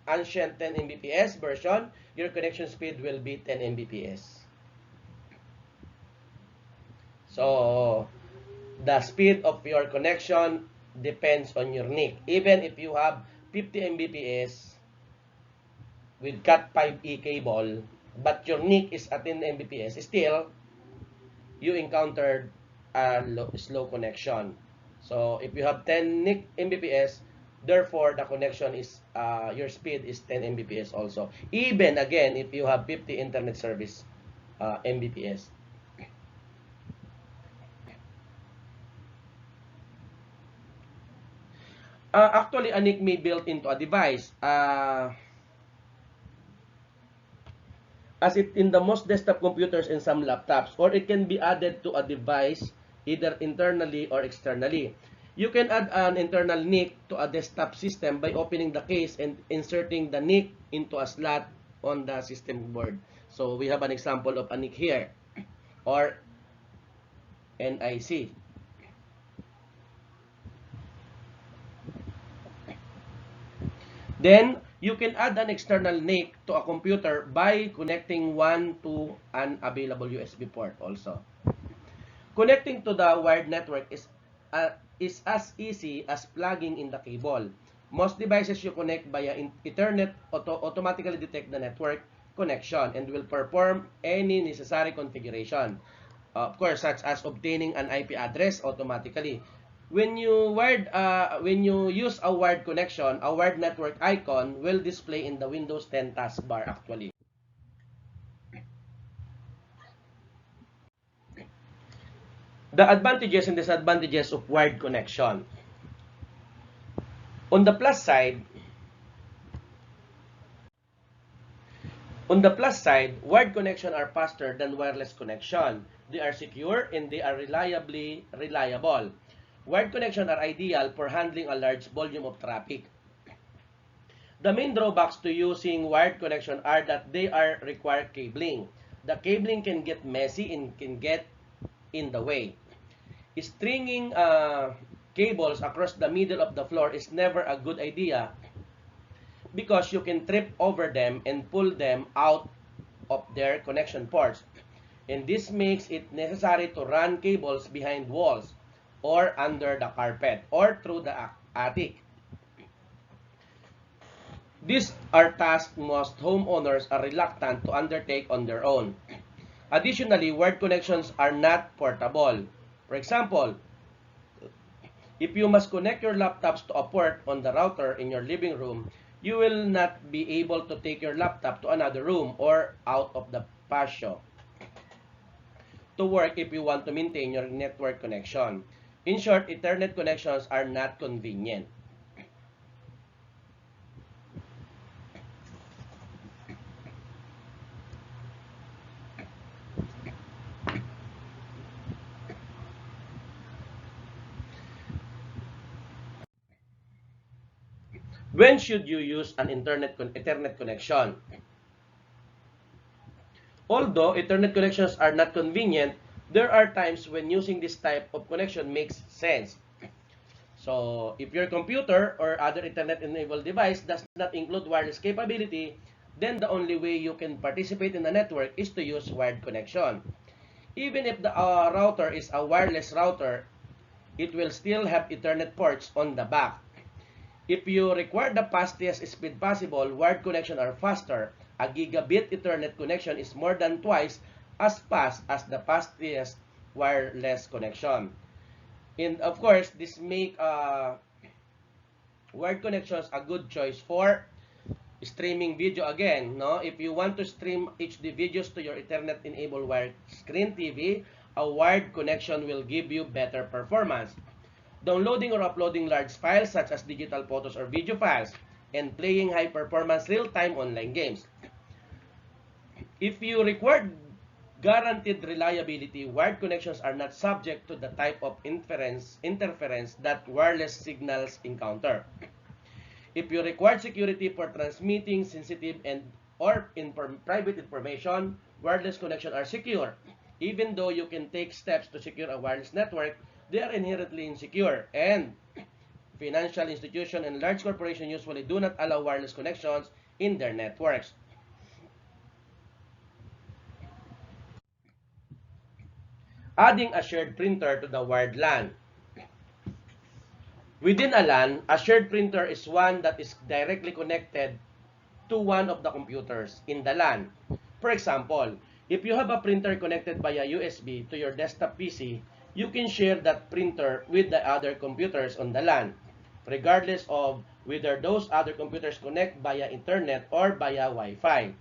ancient 10 Mbps version, your connection speed will be 10 Mbps. So, the speed of your connection depends on your NIC. Even if you have 50 Mbps with Cat 5e cable, but your NIC is at 10 Mbps, still, you encountered a slow connection. So, if you have 10 NIC Mbps, therefore, the connection is, your speed is 10 Mbps also. Even, again, if you have 50 internet service Mbps. Actually, a NIC may built into a device. As it in the most desktop computers and some laptops, or it can be added to a device either internally or externally. You can add an internal NIC to a desktop system by opening the case and inserting the NIC into a slot on the system board. So we have an example of a NIC here, or NIC. Then, you can add an external NIC to a computer by connecting one to an available USB port also. Connecting to the wired network is as easy as plugging in the cable. Most devices you connect via Ethernet automatically detect the network connection and will perform any necessary configuration. Of course, such as obtaining an IP address automatically. When you use a wired connection, a wired network icon will display in the Windows 10 taskbar actually. The advantages and disadvantages of wired connection. On the plus side, wired connection are faster than wireless connection. They are secure and they are reliably reliable. Wired connection are ideal for handling a large volume of traffic. The main drawbacks to using wired connection are that they are require cabling. The cabling can get messy and can get in the way. Stringing cables across the middle of the floor is never a good idea because you can trip over them and pull them out of their connection ports. And this makes it necessary to run cables behind walls or under the carpet or through the attic. These are tasks most homeowners are reluctant to undertake on their own. Additionally, wired connections are not portable. For example, if you must connect your laptops to a port on the router in your living room, you will not be able to take your laptop to another room or out of the patio to work if you want to maintain your network connection. In short, Ethernet connections are not convenient. When should you use an Ethernet connection? Although Ethernet connections are not convenient, there are times when using this type of connection makes sense. So, if your computer or other Ethernet-enabled device does not include wireless capability, then the only way you can participate in the network is to use wired connection. Even if the router is a wireless router, it will still have Ethernet ports on the back. If you require the fastest speed possible, wired connection are faster. A gigabit Ethernet connection is more than twice as fast as the fastest wireless connection. And of course, this make wired connections a good choice for streaming video again. No, if you want to stream HD videos to your Ethernet-enabled wired screen TV, a wired connection will give you better performance. Downloading or uploading large files such as digital photos or video files. and playing high-performance real-time online games. If you require guaranteed reliability, wired connections are not subject to the type of interference that wireless signals encounter. If you require security for transmitting sensitive and or private information, wireless connections are secure. Even though you can take steps to secure a wireless network, they are inherently insecure, and financial institutions and large corporations usually do not allow wireless connections in their networks. Adding a shared printer to the wired LAN. Within a LAN, a shared printer is one that is directly connected to one of the computers in the LAN. For example, if you have a printer connected via USB to your desktop PC, you can share that printer with the other computers on the LAN, regardless of whether those other computers connect via internet or via Wi-Fi.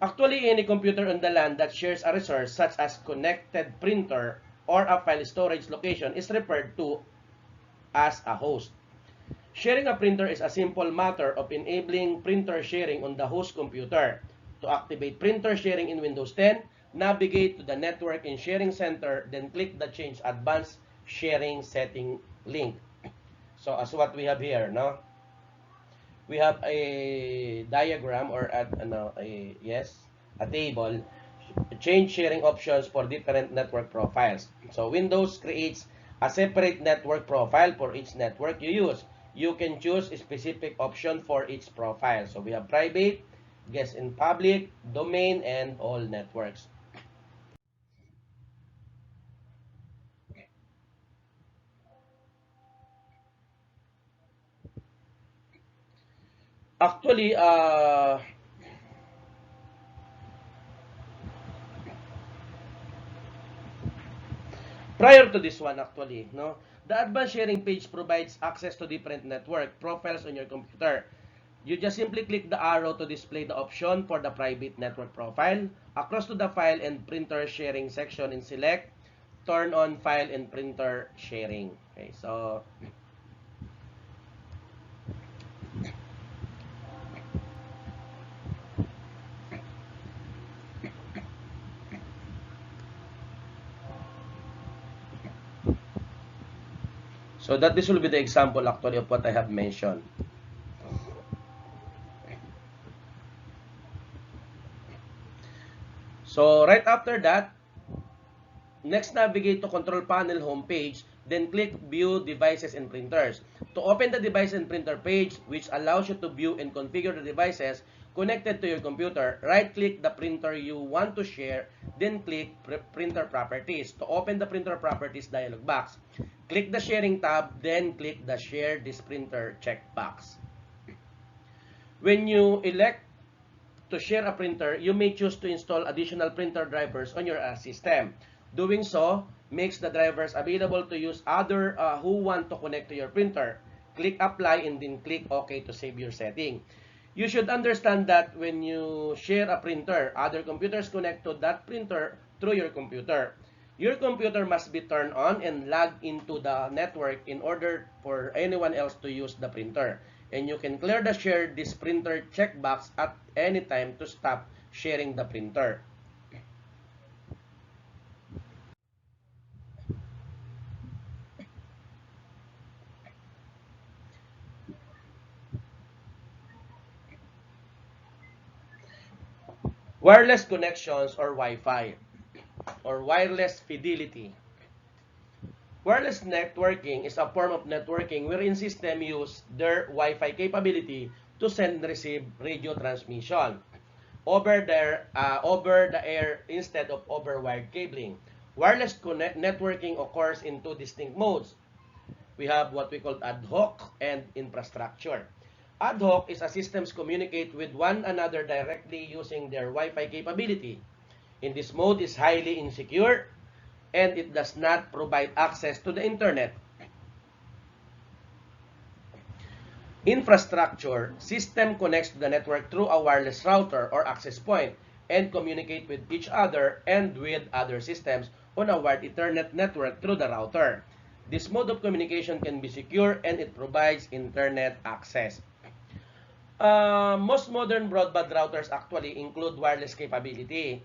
Actually, any computer on the LAN that shares a resource such as connected printer or a file storage location is referred to as a host. Sharing a printer is a simple matter of enabling printer sharing on the host computer. To activate printer sharing in Windows 10, navigate to the Network and Sharing Center, then click the Change Advanced Sharing Setting link. So as what we have here, no? We have a diagram or a table, change sharing options for different network profiles. So Windows creates a separate network profile for each network you use. You can choose a specific option for each profile. So we have private, guest in public, domain, and all networks. Actually, prior to this one actually, no, the advanced sharing page provides access to different network profiles on your computer. You just simply click the arrow to display the option for the private network profile. Across to the file and printer sharing section and select turn on file and printer sharing. Okay, so that this will be the example actually of what I have mentioned. So right after that, next navigate to control panel homepage, then click view devices and printers. To open the device and printer page, which allows you to view and configure the devices connected to your computer, right click the printer you want to share, then click printer properties. To open the printer properties dialog box, click the sharing tab, then click the share this printer checkbox. When you elect to share a printer, you may choose to install additional printer drivers on your system. Doing so makes the drivers available to use other who want to connect to your printer. Click apply and then click OK to save your setting. You should understand that when you share a printer, other computers connect to that printer through your computer. Your computer must be turned on and logged into the network in order for anyone else to use the printer. And you can clear the share this printer checkbox at any time to stop sharing the printer. Wireless connections or Wi-Fi or wireless fidelity. Wireless networking is a form of networking wherein systems use their Wi-Fi capability to send and receive radio transmission over the air instead of over wired cabling. Wireless networking occurs in two distinct modes. We have what we call ad hoc and infrastructure. Ad hoc is a systems communicate with one another directly using their Wi-Fi capability. In this mode is highly insecure and it does not provide access to the internet. Infrastructure system connects to the network through a wireless router or access point and communicate with each other and with other systems on a wired Ethernet network through the router. This mode of communication can be secure and it provides internet access. Most modern broadband routers actually include wireless capability,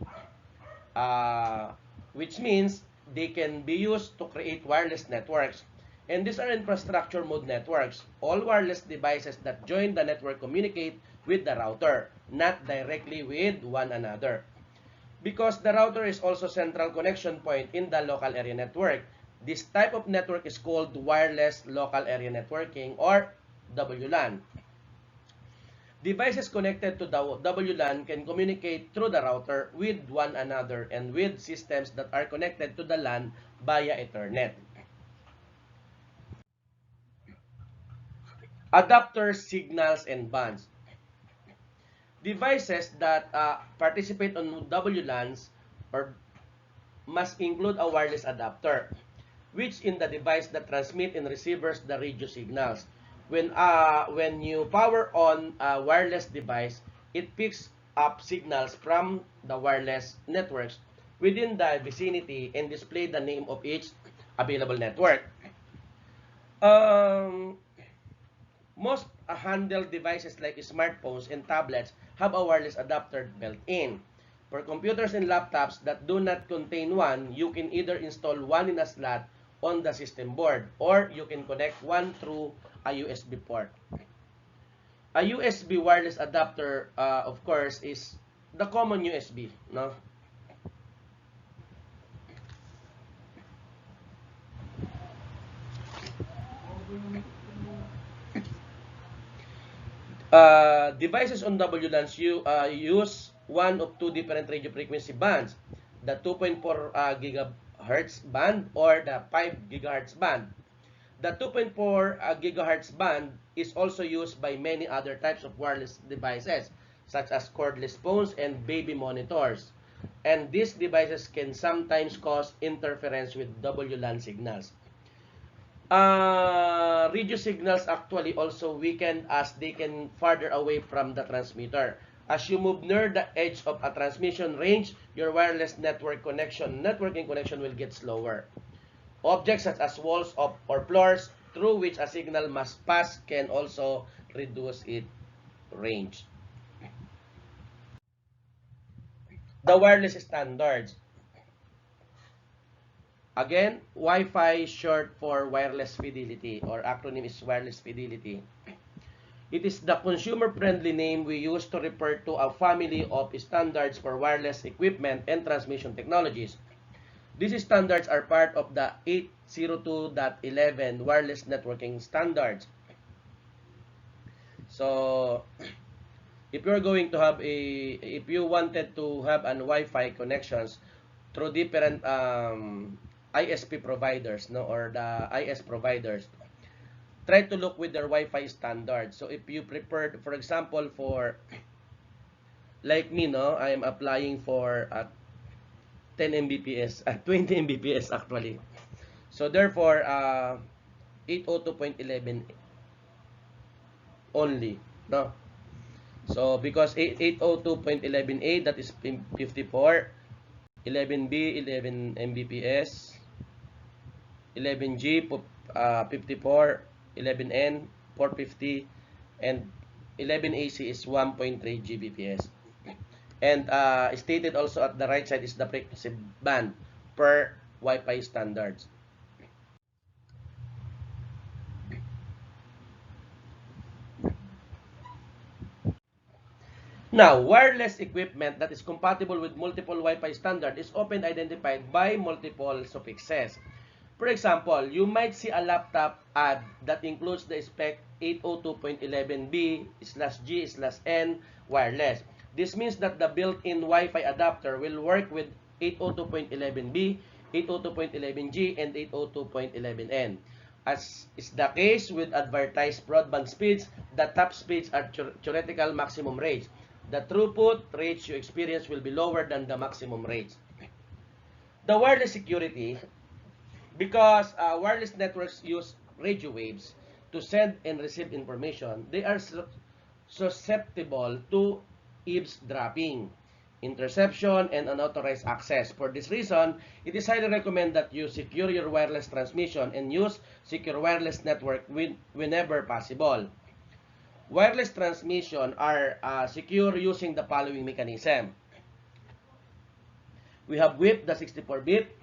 uh, which means they can be used to create wireless networks. And these are infrastructure mode networks. All wireless devices that join the network communicate with the router, not directly with one another. Because the router is also central connection point in the local area network. This type of network is called wireless local area networking, or WLAN. Devices connected to the WLAN can communicate through the router with one another and with systems that are connected to the LAN via Ethernet. Adapters, signals, and bands. Devices that participate on WLANs or must include a wireless adapter, which in the device that transmit and receives the radio signals. When you power on a wireless device, it picks up signals from the wireless networks within the vicinity and display the name of each available network. Um, Most handheld devices like smartphones and tablets have a wireless adapter built in. For computers and laptops that do not contain one, you can either install one in a slot on the system board or you can connect one through a USB port. A USB wireless adapter, of course, is the common USB, no? Devices on WLANs use one of two different radio frequency bands, the 2.4 gigahertz band or the 5 gigahertz band. The 2.4 gigahertz band is also used by many other types of wireless devices, such as cordless phones and baby monitors. And these devices can sometimes cause interference with WLAN signals. Radio signals actually also weaken as they can farther away from the transmitter. As you move near the edge of a transmission range, your wireless networking connection will get slower. Objects such as walls or floors through which a signal must pass can also reduce its range. The wireless standards. Again, Wi-Fi short for wireless fidelity, or acronym is wireless fidelity. It is the consumer-friendly name we use to refer to a family of standards for wireless equipment and transmission technologies. These standards are part of the 802.11 wireless networking standards. So, if you wanted to have an Wi-Fi connections through different ISP providers, no, or the IS providers, try to look with their Wi-Fi standards. So if you prefer, for example, for like me, no, I am applying for 10 Mbps, 20 Mbps actually. So therefore, 802.11 only, no. So because 802.11a, that is 54, 11b 11 Mbps, 11G 54, 11N 450, and 11AC is 1.3 Gbps. And stated also at the right side is the frequency band per Wi-Fi standards. Now, wireless equipment that is compatible with multiple Wi-Fi standard is often identified by multiple suffixes. For example, you might see a laptop ad that includes the spec 802.11b/G/N wireless. This means that the built-in Wi-Fi adapter will work with 802.11b, 802.11g, and 802.11n. As is the case with advertised broadband speeds, the top speeds are theoretical maximum rates. The throughput rates you experience will be lower than the maximum rates. The wireless security, because wireless networks use radio waves to send and receive information, they are susceptible to eavesdropping. interception, and unauthorized access. For this reason, it is highly recommended that you secure your wireless transmission and use secure wireless network whenever possible. Wireless transmission are secure using the following mechanism. We have WIP, the 64-bit.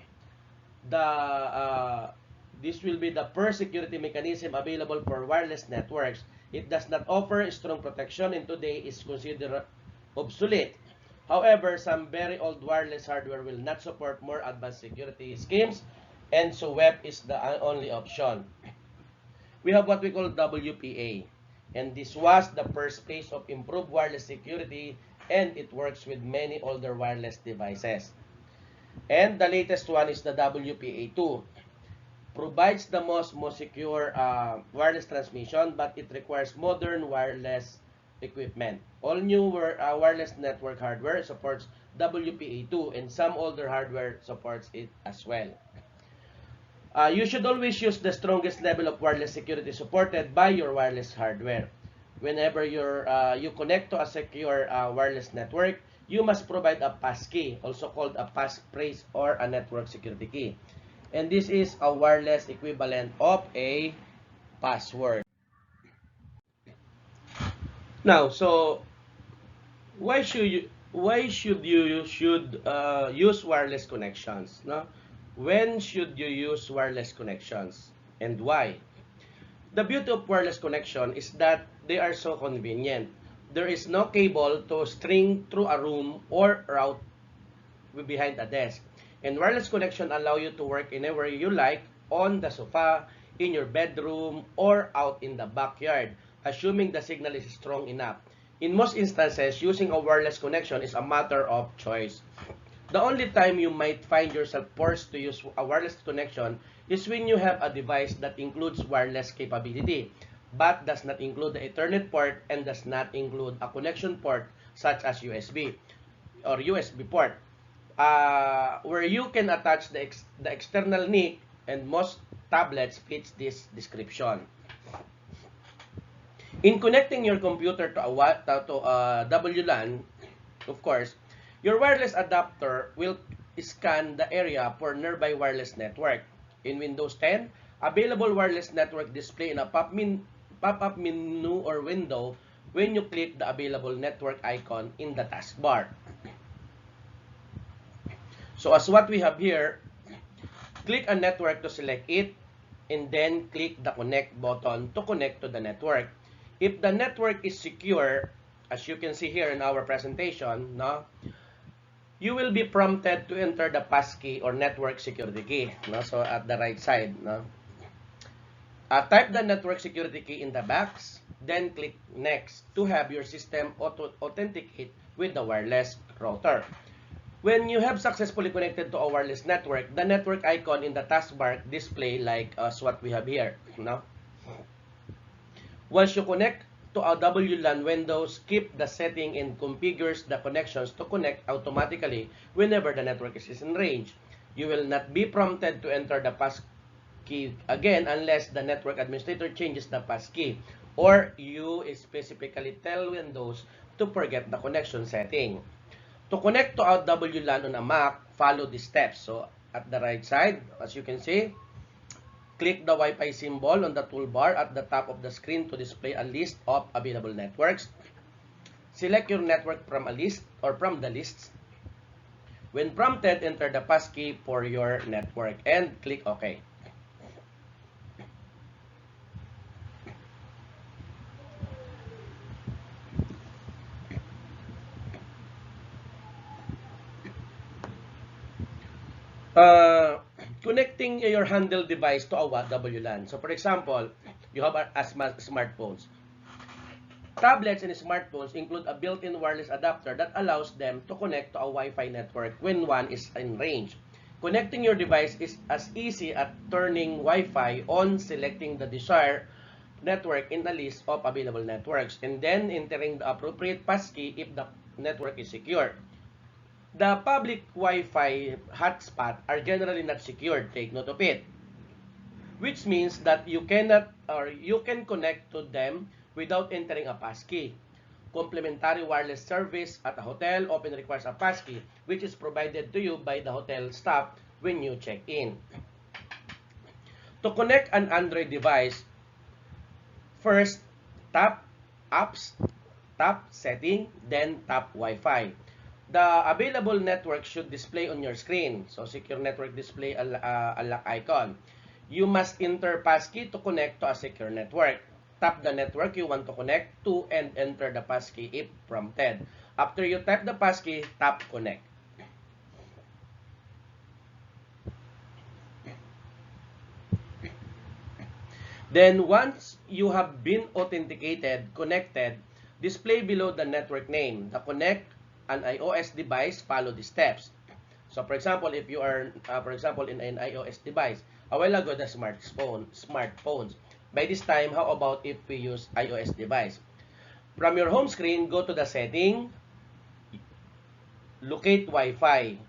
This will be the first security mechanism available for wireless networks. It does not offer strong protection and today is considered obsolete. However, some very old wireless hardware will not support more advanced security schemes, and so WEP is the only option. We have what we call WPA, and this was the first phase of improved wireless security, and it works with many older wireless devices. And the latest one is the WPA2. Provides the most secure wireless transmission, but it requires modern wireless equipment. All new wireless network hardware supports WPA2, and some older hardware supports it as well. You should always use the strongest level of wireless security supported by your wireless hardware. Whenever you connect to a secure wireless network, you must provide a passkey, also called a passphrase or a network security key. And this is a wireless equivalent of a password. Now, so why should you use wireless connections? No? When should you use wireless connections and why? The beauty of wireless connection is that they are so convenient. There is no cable to string through a room or route behind a desk. And wireless connection allow you to work anywhere you like, on the sofa, in your bedroom, or out in the backyard, assuming the signal is strong enough. In most instances, using a wireless connection is a matter of choice. The only time you might find yourself forced to use a wireless connection is when you have a device that includes wireless capability, but does not include the Ethernet port and does not include a connection port such as USB or USB port. Where you can attach the external NIC, and most tablets fits this description. In connecting your computer to a WLAN, of course, your wireless adapter will scan the area for nearby wireless network. In Windows 10, available wireless network display in a pop-up menu or window when you click the available network icon in the taskbar. So as what we have here, click a network to select it, and then click the connect button to connect to the network. If the network is secure, as you can see here in our presentation, no, you will be prompted to enter the passkey or network security key. No? So at the right side. No? Type the network security key in the box, then click next to have your system authenticate with the wireless router. When you have successfully connected to a wireless network, the network icon in the taskbar display like what we have here. No? Once you connect to a WLAN window, skip the setting and configures the connections to connect automatically whenever the network is in range. You will not be prompted to enter the passkey again unless the network administrator changes the passkey or you specifically tell Windows to forget the connection setting. To connect to a WLAN on a Mac, follow the steps. So at the right side, as you can see, click the Wi-Fi symbol on the toolbar at the top of the screen to display a list of available networks. Select your network from a list or from the lists. When prompted, enter the passkey for your network and click OK. Connecting your handheld device to a WLAN. So for example, you have smartphones. Tablets and smartphones include a built-in wireless adapter that allows them to connect to a Wi-Fi network when one is in range. Connecting your device is as easy as turning Wi-Fi on, selecting the desired network in the list of available networks, and then entering the appropriate passkey if the network is secure. The public Wi-Fi hotspots are generally not secured, take note of it, which means that you cannot or you can connect to them without entering a passkey. complimentary wireless service at a hotel often requires a passkey, which is provided to you by the hotel staff when you check in. To connect an Android device, first tap Apps, tap Setting, then tap Wi-Fi. The available network should display on your screen. So, secure network display a lock icon. You must enter passkey to connect to a secure network. Tap the network you want to connect to and enter the passkey if prompted. After you type the passkey, tap Connect. Then, once you have been authenticated, connected, display below the network name. The connect an iOS device, follow the steps. So, for example, if you are, in an iOS device, a while ago, the smartphones. By this time, how about if we use iOS device? From your home screen, go to the setting, locate Wi-Fi.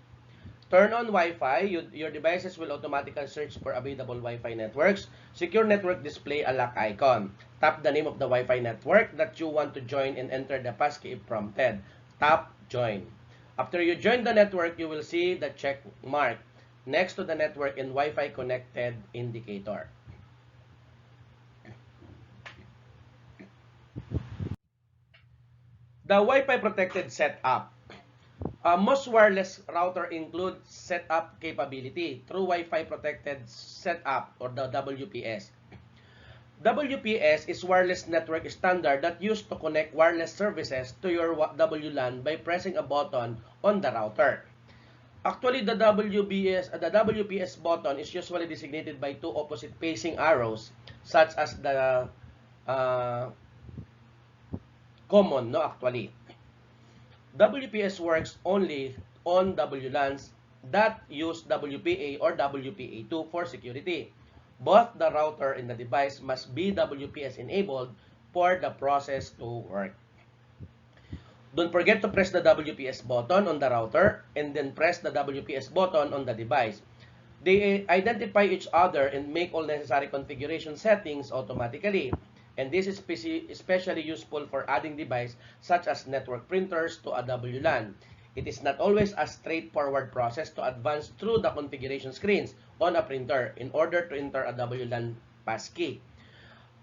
Turn on Wi-Fi. Your devices will automatically search for available Wi-Fi networks. Secure network display a lock icon. Tap the name of the Wi-Fi network that you want to join and enter the passkey if prompted. Tap Join. After you join the network, you will see the check mark next to the network and Wi-Fi connected indicator. The Wi-Fi protected setup. Most wireless router include setup capability through Wi-Fi protected setup or the WPS. WPS is wireless network standard that used to connect wireless services to your WLAN by pressing a button on the router. Actually, the WPS button is usually designated by two opposite facing arrows, such as the common, no, actually. WPS works only on WLANs that use WPA or WPA2 for security. Both the router and the device must be WPS enabled for the process to work. Don't forget to press the WPS button on the router and then press the WPS button on the device. They identify each other and make all necessary configuration settings automatically. And this is especially useful for adding devices such as network printers to a WLAN. It is not always a straightforward process to advance through the configuration screens on a printer in order to enter a WLAN passkey.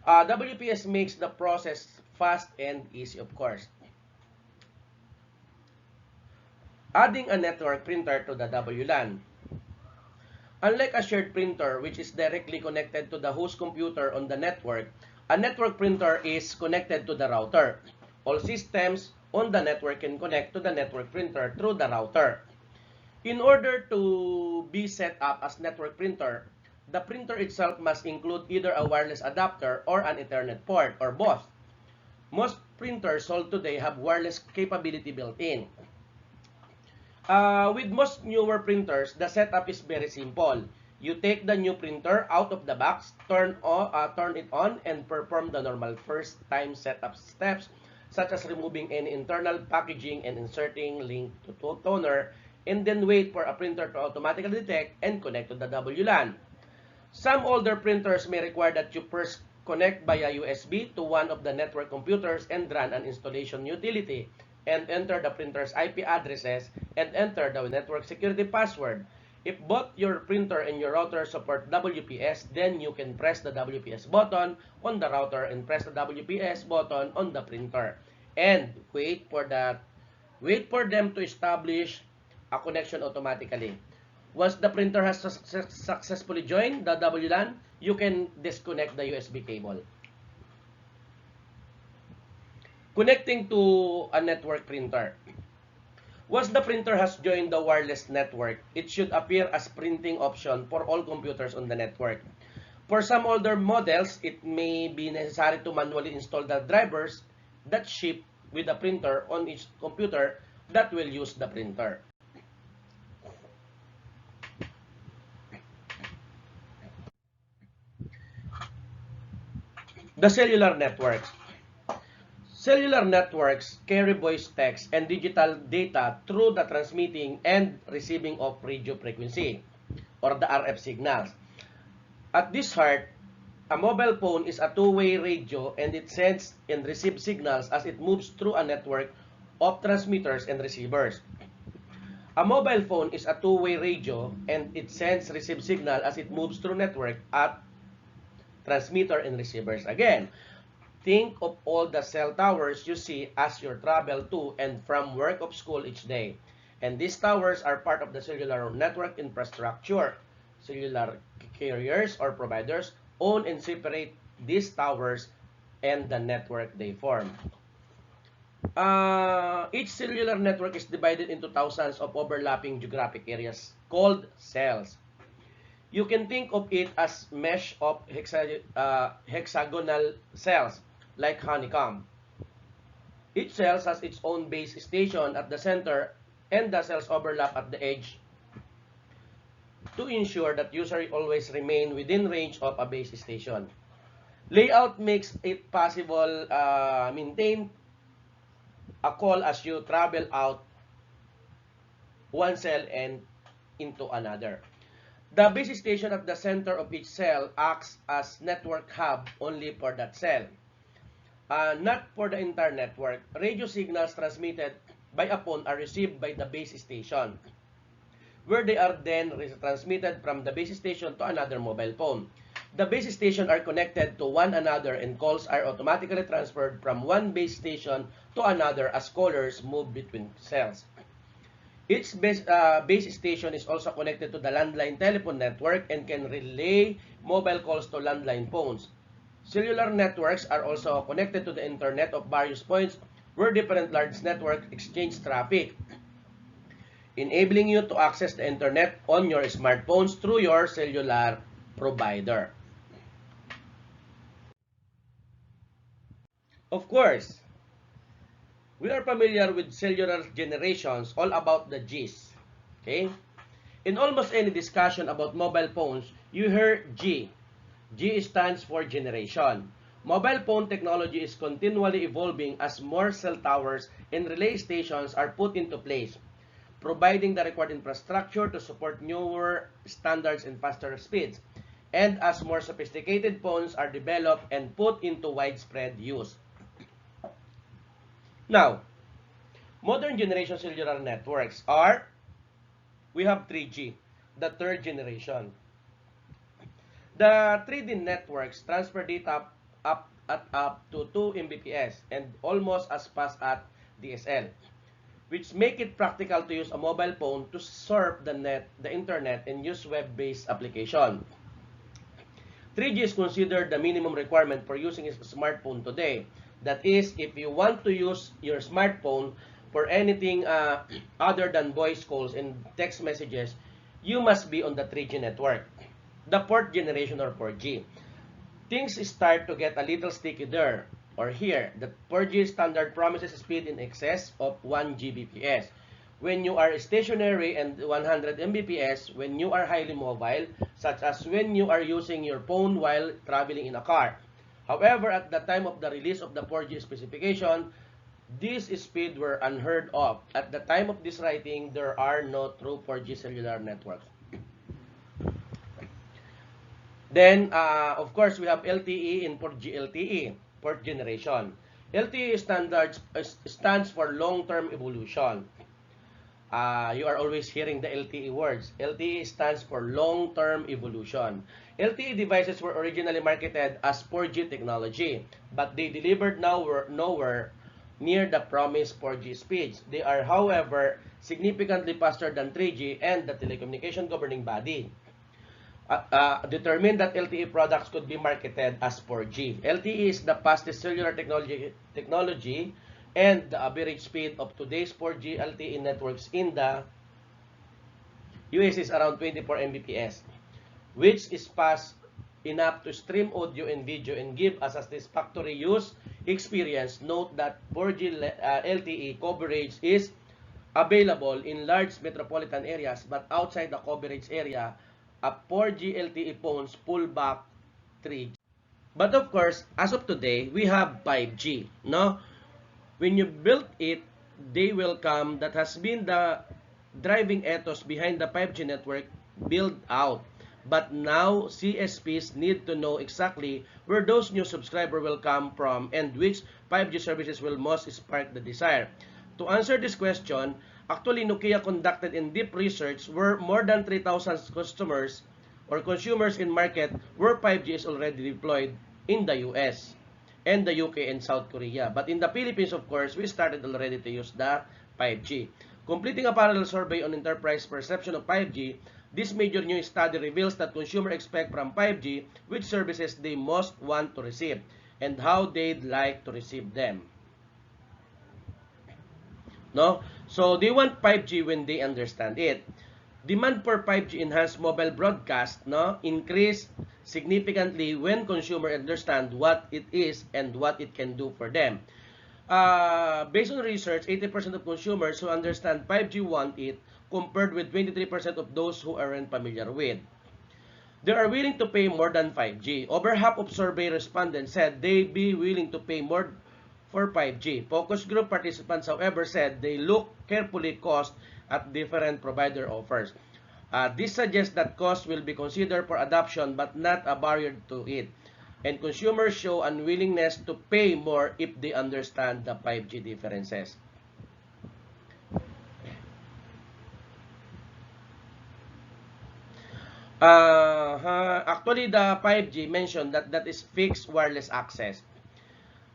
WPS makes the process fast and easy, of course. Adding a network printer to the WLAN. Unlike a shared printer which is directly connected to the host computer on the network, a network printer is connected to the router. All systems on the network can connect to the network printer through the router. In order to be set up as network printer, the printer itself must include either a wireless adapter or an Ethernet port or both. Most printers sold today have wireless capability built in. With most newer printers, the setup is very simple. You take the new printer out of the box, turn it on, and perform the normal first-time setup steps, such as removing any internal packaging and inserting link to toner, and then wait for a printer to automatically detect and connect to the WLAN. Some older printers may require that you first connect via USB to one of the network computers and run an installation utility, and enter the printer's IP addresses, and enter the network security password. If both your printer and your router support WPS, then you can press the WPS button on the router and press the WPS button on the printer. And wait for them to establish a connection automatically. Once the printer has successfully joined the WLAN, you can disconnect the USB cable. Connecting to a network printer. Once the printer has joined the wireless network, it should appear as printing option for all computers on the network. For some older models, it may be necessary to manually install the drivers that ship with the printer on each computer that will use the printer. The cellular networks. Cellular networks carry voice, text, and digital data through the transmitting and receiving of radio frequency or the RF signals. At this heart, A mobile phone is a two-way radio and it sends and receives signals as it moves through a network of transmitters and receivers. A mobile phone is a two-way radio and it sends receive signal as it moves through network at transmitter and receivers. Again, think of all the cell towers you see as you travel to and from work or school each day. And these towers are part of the cellular network infrastructure. Cellular carriers or providers own and separate these towers and the network they form. Each cellular network is divided into thousands of overlapping geographic areas called cells. You can think of it as mesh of hexagonal cells like honeycomb. Each cell has its own base station at the center and the cells overlap at the edge to ensure that users always remain within range of a base station. Layout makes it possible maintain a call as you travel out one cell and into another. The base station at the center of each cell acts as network hub only for that cell, not for the entire network. Radio signals transmitted by a phone are received by the base station, where they are then transmitted from the base station to another mobile phone. The base stations are connected to one another and calls are automatically transferred from one base station to another as callers move between cells. Each base station is also connected to the landline telephone network and can relay mobile calls to landline phones. Cellular networks are also connected to the internet of various points where different large networks exchange traffic, enabling you to access the internet on your smartphones through your cellular provider. Of course, we are familiar with cellular generations, all about the Gs. Okay? In almost any discussion about mobile phones, you hear G. G stands for generation. Mobile phone technology is continually evolving as more cell towers and relay stations are put into place, providing the required infrastructure to support newer standards and faster speeds, and as more sophisticated phones are developed and put into widespread use. Now, modern generation cellular networks are, we have 3G, the third generation. The 3D networks transfer data up to 2 Mbps and almost as fast as DSL, which make it practical to use a mobile phone to surf the internet, and use web-based application. 3G is considered the minimum requirement for using a smartphone today. That is, if you want to use your smartphone for anything other than voice calls and text messages, you must be on the 3G network. The fourth generation or 4G. Things start to get a little sticky there or here. The 4G standard promises speed in excess of 1 Gbps when you are stationary and 100 Mbps when you are highly mobile, such as when you are using your phone while traveling in a car. However, at the time of the release of the 4G specification, these speeds were unheard of. At the time of this writing, there are no true 4G cellular networks. Then, of course, we have LTE and 4G LTE, fourth generation. LTE stands for long-term evolution. You are always hearing the LTE words. LTE stands for long-term evolution. LTE devices were originally marketed as 4G technology, but they delivered nowhere near the promised 4G speeds. They are, however, significantly faster than 3G, and the telecommunication governing body determined that LTE products could be marketed as 4G. LTE is the fastest cellular technology and the average speed of today's 4G LTE networks in the US is around 24 Mbps, which is fast enough to stream audio and video and give us a satisfactory use experience. Note that 4G LTE coverage is available in large metropolitan areas, but outside the coverage area, 4G LTE phones pull back 3G. But of course, as of today, we have 5G. No? When you build it, they will come. That has been the driving ethos behind the 5G network build out. But now, CSPs need to know exactly where those new subscribers will come from and which 5G services will most spark the desire. To answer this question, actually Nokia conducted in-depth research where more than 3,000 customers or consumers in market where 5G is already deployed in the US and the UK and South Korea. But in the Philippines, of course, we started already to use the 5G. Completing a parallel survey on enterprise perception of 5G, this major new study reveals that consumers expect from 5G which services they most want to receive and how they'd like to receive them. No? So they want 5G when they understand it. Demand for 5G enhanced mobile broadcast increase significantly when consumers understand what it is and what it can do for them. Based on research, 80% of consumers who understand 5G want it compared with 23% of those who aren't familiar with. They are willing to pay more than 5G. Over half of survey respondents said they'd be willing to pay more for 5G. Focus group participants, however, said they look carefully cost at different provider offers. This suggests that cost will be considered for adoption but not a barrier to it. And consumers show unwillingness to pay more if they understand the 5G differences. Actually, the 5G mentioned that is fixed wireless access.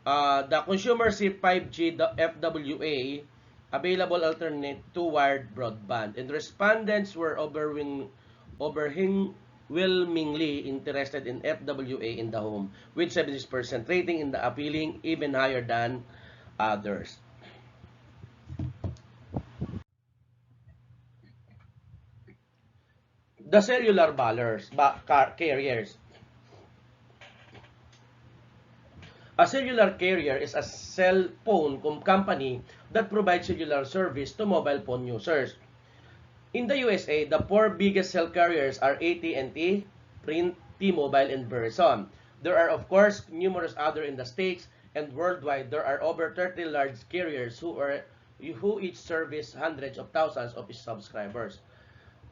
The consumer see 5G, the FWA, available alternate to wired broadband. And respondents were overwhelmingly interested in FWA in the home, with 70% rating in the appealing, even higher than others. The cellular carriers. A cellular carrier is a cell phone company that provides cellular service to mobile phone users. In the USA, the four biggest cell carriers are AT&T, Sprint, T-Mobile, and Verizon. There are, of course, numerous other in the States, and worldwide, there are over 30 large carriers who each service hundreds of thousands of subscribers.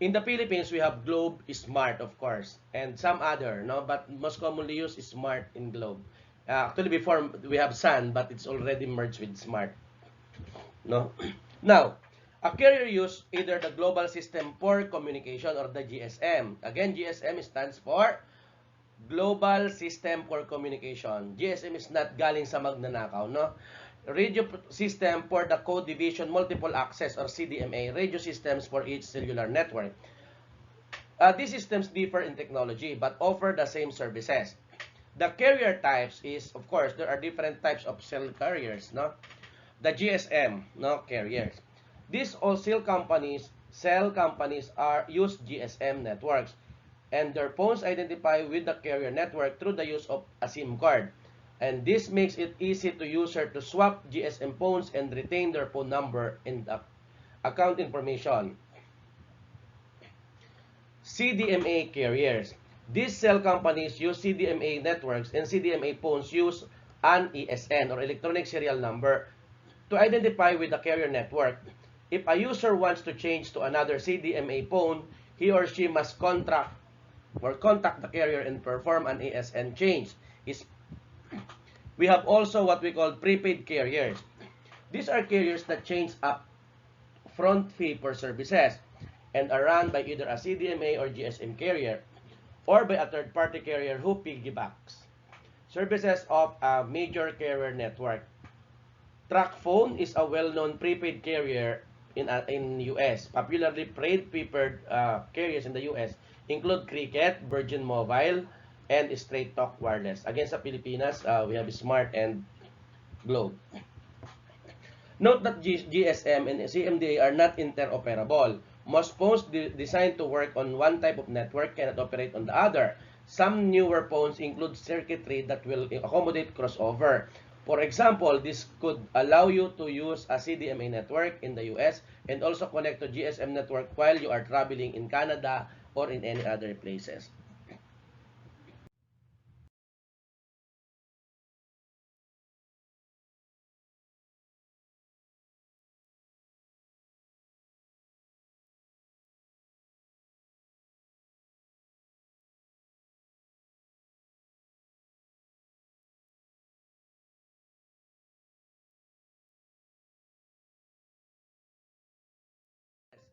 In the Philippines, we have Globe, Smart, of course, and some other, no? But most commonly used is Smart in Globe. Actually, before we have Sun, but it's already merged with Smart, no? Now, a carrier use either the Global System for Communication or the GSM. Again, GSM stands for Global System for Communication. GSM is not galing sa magnanakaw, no? Radio System for the Code Division Multiple Access or CDMA. Radio systems for each cellular network. These systems differ in technology but offer the same services. The carrier types is, of course, there are different types of cell carriers, no? The GSM, no, carriers. These all cell companies are use GSM networks, and their phones identify with the carrier network through the use of a SIM card. And this makes it easy to user to swap GSM phones and retain their phone number and account information. CDMA carriers. These cell companies use CDMA networks, and CDMA phones use an ESN or electronic serial number to identify with the carrier network. If a user wants to change to another CDMA phone, he or she must contact the carrier and perform an ESN change. We have also what we call prepaid carriers. These are carriers that change up front fee for services and are run by either a CDMA or GSM carrier or by a third-party carrier who piggybacks services of a major carrier network. TracFone is a well-known prepaid carrier in US. Popularly prepaid carriers in the US include Cricket, Virgin Mobile, and Straight Talk Wireless. Again, sa Pilipinas, we have Smart and Globe. Note that GSM and CMDA are not interoperable. Most phones designed to work on one type of network cannot operate on the other. Some newer phones include circuitry that will accommodate crossover. For example, this could allow you to use a CDMA network in the US and also connect to GSM network while you are traveling in Canada or in any other places.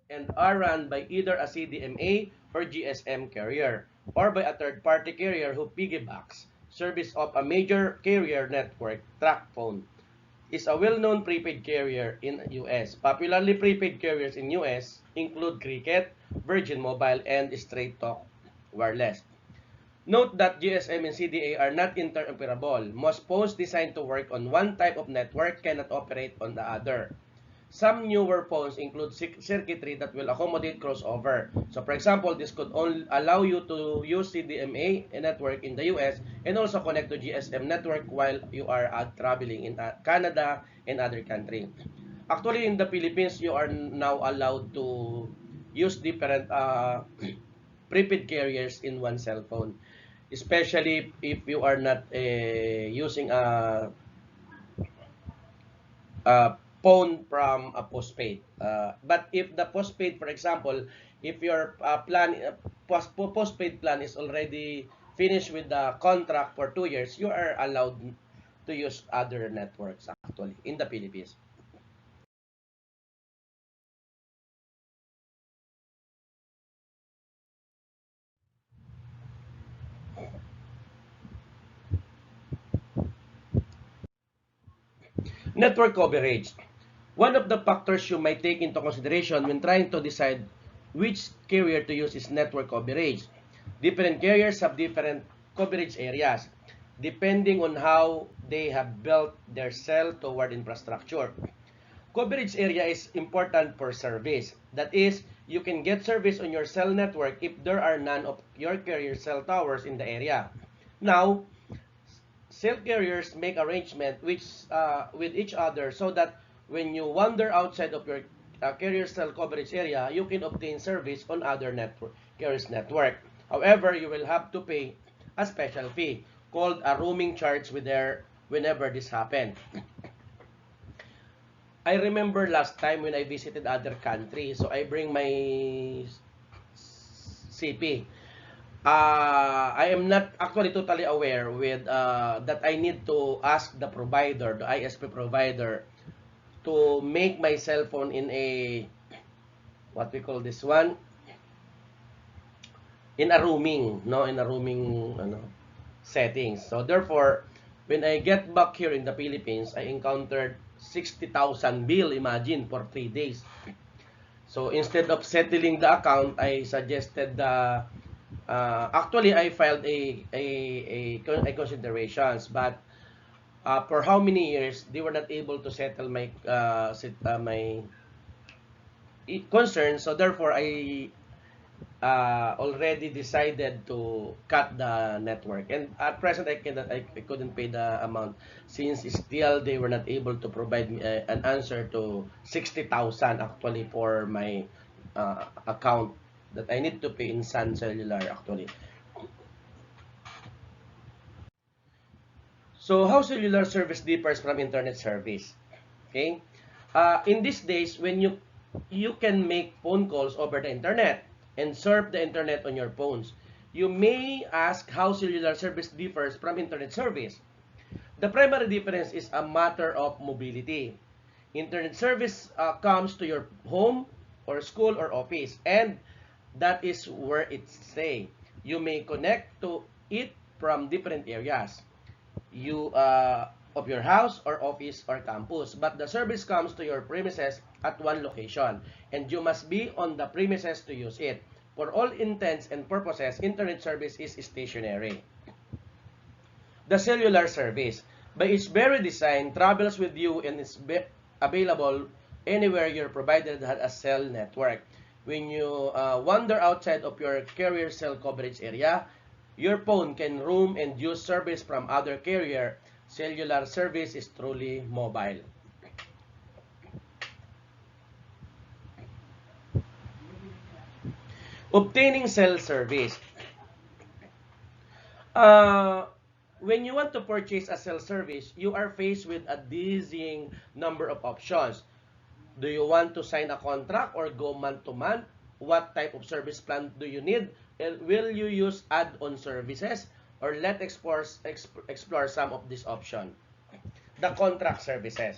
and are run by either a CDMA or GSM carrier or by a third-party carrier who piggybacks service of a major carrier network. TracFone is a well-known prepaid carrier in US. Popularly prepaid carriers in US include Cricket, Virgin Mobile, and Straight Talk Wireless. Note that GSM and CDA are not interoperable. Most phones designed to work on one type of network cannot operate on the other. Some newer phones include circuitry that will accommodate crossover. So for example, this could only allow you to use CDMA network in the US and also connect to GSM network while you are traveling in Canada and other countries. Actually, in the Philippines, you are now allowed to use different prepaid carriers in one cell phone. Especially if you are not using a phone from a postpaid. But if the postpaid, for example, if your postpaid plan is already finished with the contract for 2 years, you are allowed to use other networks actually in the Philippines. Network coverage. One of the factors you might take into consideration when trying to decide which carrier to use is network coverage. Different carriers have different coverage areas depending on how they have built their cell toward infrastructure. Coverage area is important for service. That is, you can get service on your cell network if there are none of your carrier cell towers in the area. Now, cell carriers make arrangement with each other so that when you wander outside of your carrier cell coverage area, you can obtain service on other carriers network. However, you will have to pay a special fee called a roaming charge with their whenever this happens. I remember last time when I visited other countries, so I bring my CP. I am not actually totally aware with that I need to ask the provider, the ISP provider, to make my cell phone in a what we call this one in a roaming, no, in a roaming settings. So therefore, when I get back here in the Philippines, I encountered 60,000 bill. Imagine for 3 days. So instead of settling the account, I suggested the actually I filed a considerations, but for how many years they were not able to settle my concern. So therefore I already decided to cut the network, and at present I couldn't pay the amount since still they were not able to provide me an answer to 60,000 actually for my account that I need to pay in Sun Cellular actually. So how cellular service differs from internet service? Okay, in these days when you can make phone calls over the internet and surf the internet on your phones, you may ask how cellular service differs from internet service. The primary difference is a matter of mobility. Internet service comes to your home or school or office, and that is where it stays. You may connect to it from different areas you of your house or office or campus, but the service comes to your premises at one location, and you must be on the premises to use it. For all intents and purposes, internet service is stationary. The cellular service, by its very design, travels with you and is available anywhere your provider has a cell network. When you wander outside of your carrier cell coverage area, your phone can roam and use service from other carrier. Cellular service is truly mobile. Obtaining cell service. Uh, when you want to purchase a cell service, you are faced with a dizzying number of options. Do you want to sign a contract or go month to month? What type of service plan do you need? And will you use add-on services? Or explore some of these options. The contract services.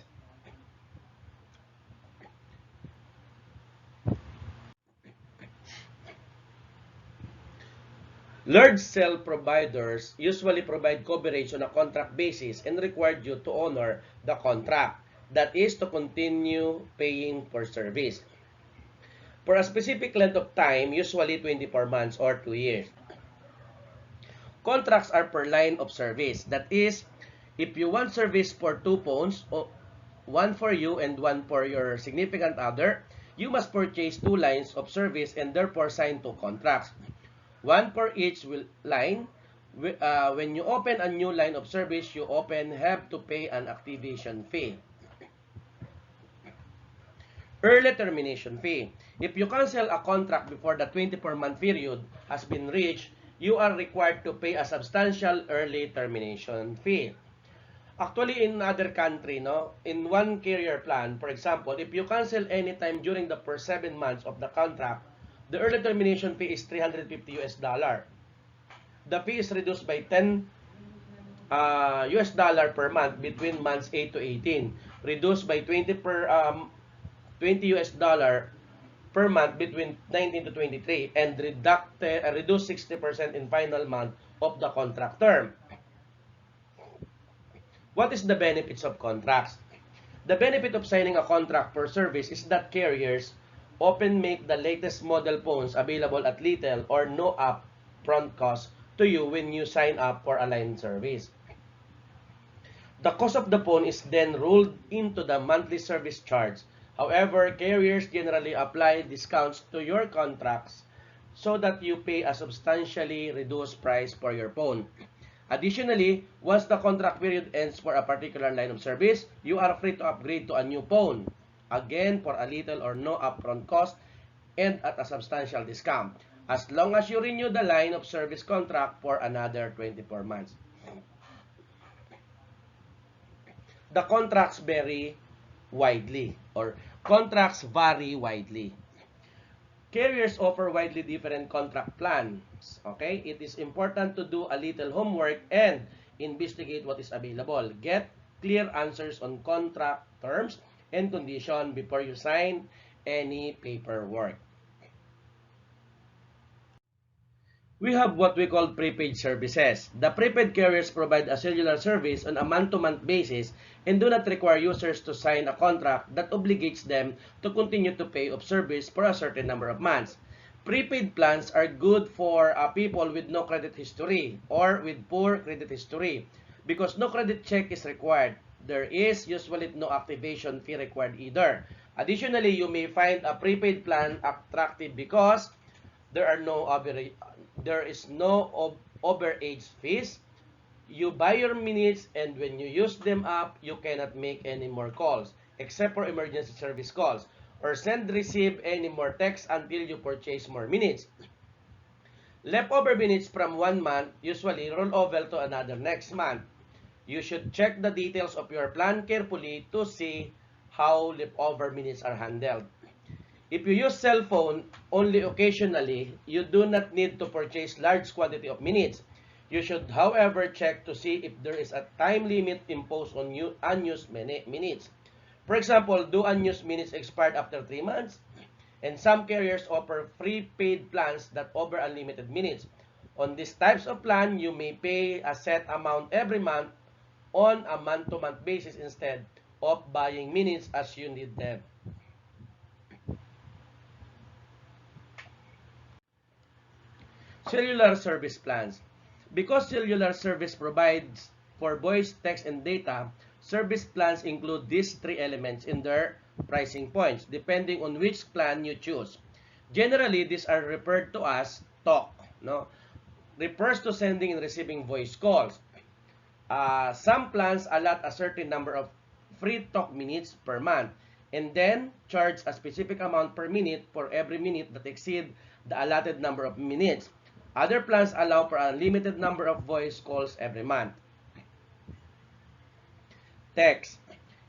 Large cell providers usually provide coverage on a contract basis and require you to honor the contract. That is to continue paying for service for a specific length of time, usually 24 months or 2 years. Contracts are per line of service. That is, if you want service for 2 phones, one for you and one for your significant other, you must purchase 2 lines of service and therefore sign 2 contracts. One for each line. When you open a new line of service, you have to pay an activation fee. Early termination fee. If you cancel a contract before the 24-month period has been reached, you are required to pay a substantial early termination fee. Actually, in other country, no, in one carrier plan, for example, if you cancel anytime during the first 7 months of the contract, the early termination fee is $350. The fee is reduced by 10 US dollar per month between months 8 to 18, reduced by 20 US dollar per month between 19 to 23, and reduced 60% in final month of the contract term. What is the benefits of contracts? The benefit of signing a contract for service is that carriers often make the latest model phones available at little or no upfront cost to you when you sign up for a line service. The cost of the phone is then rolled into the monthly service charge. However, carriers generally apply discounts to your contracts so that you pay a substantially reduced price for your phone. Additionally, once the contract period ends for a particular line of service, you are free to upgrade to a new phone, again for a little or no upfront cost and at a substantial discount, as long as you renew the line of service contract for another 24 months. The contracts vary widely, or contracts vary widely. Carriers offer widely different contract plans. Okay? It is important to do a little homework and investigate what is available. Get clear answers on contract terms and conditions before you sign any paperwork. We have what we call prepaid services. The prepaid carriers provide a cellular service on a month-to-month basis and do not require users to sign a contract that obligates them to continue to pay of service for a certain number of months. Prepaid plans are good for people with no credit history or with poor credit history because no credit check is required. There is usually no activation fee required either. Additionally, you may find a prepaid plan attractive because there is no overage fees. You buy your minutes, and when you use them up, you cannot make any more calls, except for emergency service calls, or receive any more texts until you purchase more minutes. Leftover minutes from 1 month usually roll over to another next month. You should check the details of your plan carefully to see how leftover minutes are handled. If you use cell phone only occasionally, you do not need to purchase large quantity of minutes. You should, however, check to see if there is a time limit imposed on unused minutes. For example, do unused minutes expired after 3 months? And some carriers offer prepaid plans that offer unlimited minutes. On these types of plan, you may pay a set amount every month on a month-to-month basis instead of buying minutes as you need them. Cellular service plans. Because cellular service provides for voice, text, and data, service plans include these 3 elements in their pricing points, depending on which plan you choose. Generally, these are referred to as talk. No? Refers to sending and receiving voice calls. Some plans allot a certain number of free talk minutes per month and then charge a specific amount per minute for every minute that exceeds the allotted number of minutes. Other plans allow for a limited number of voice calls every month. Text.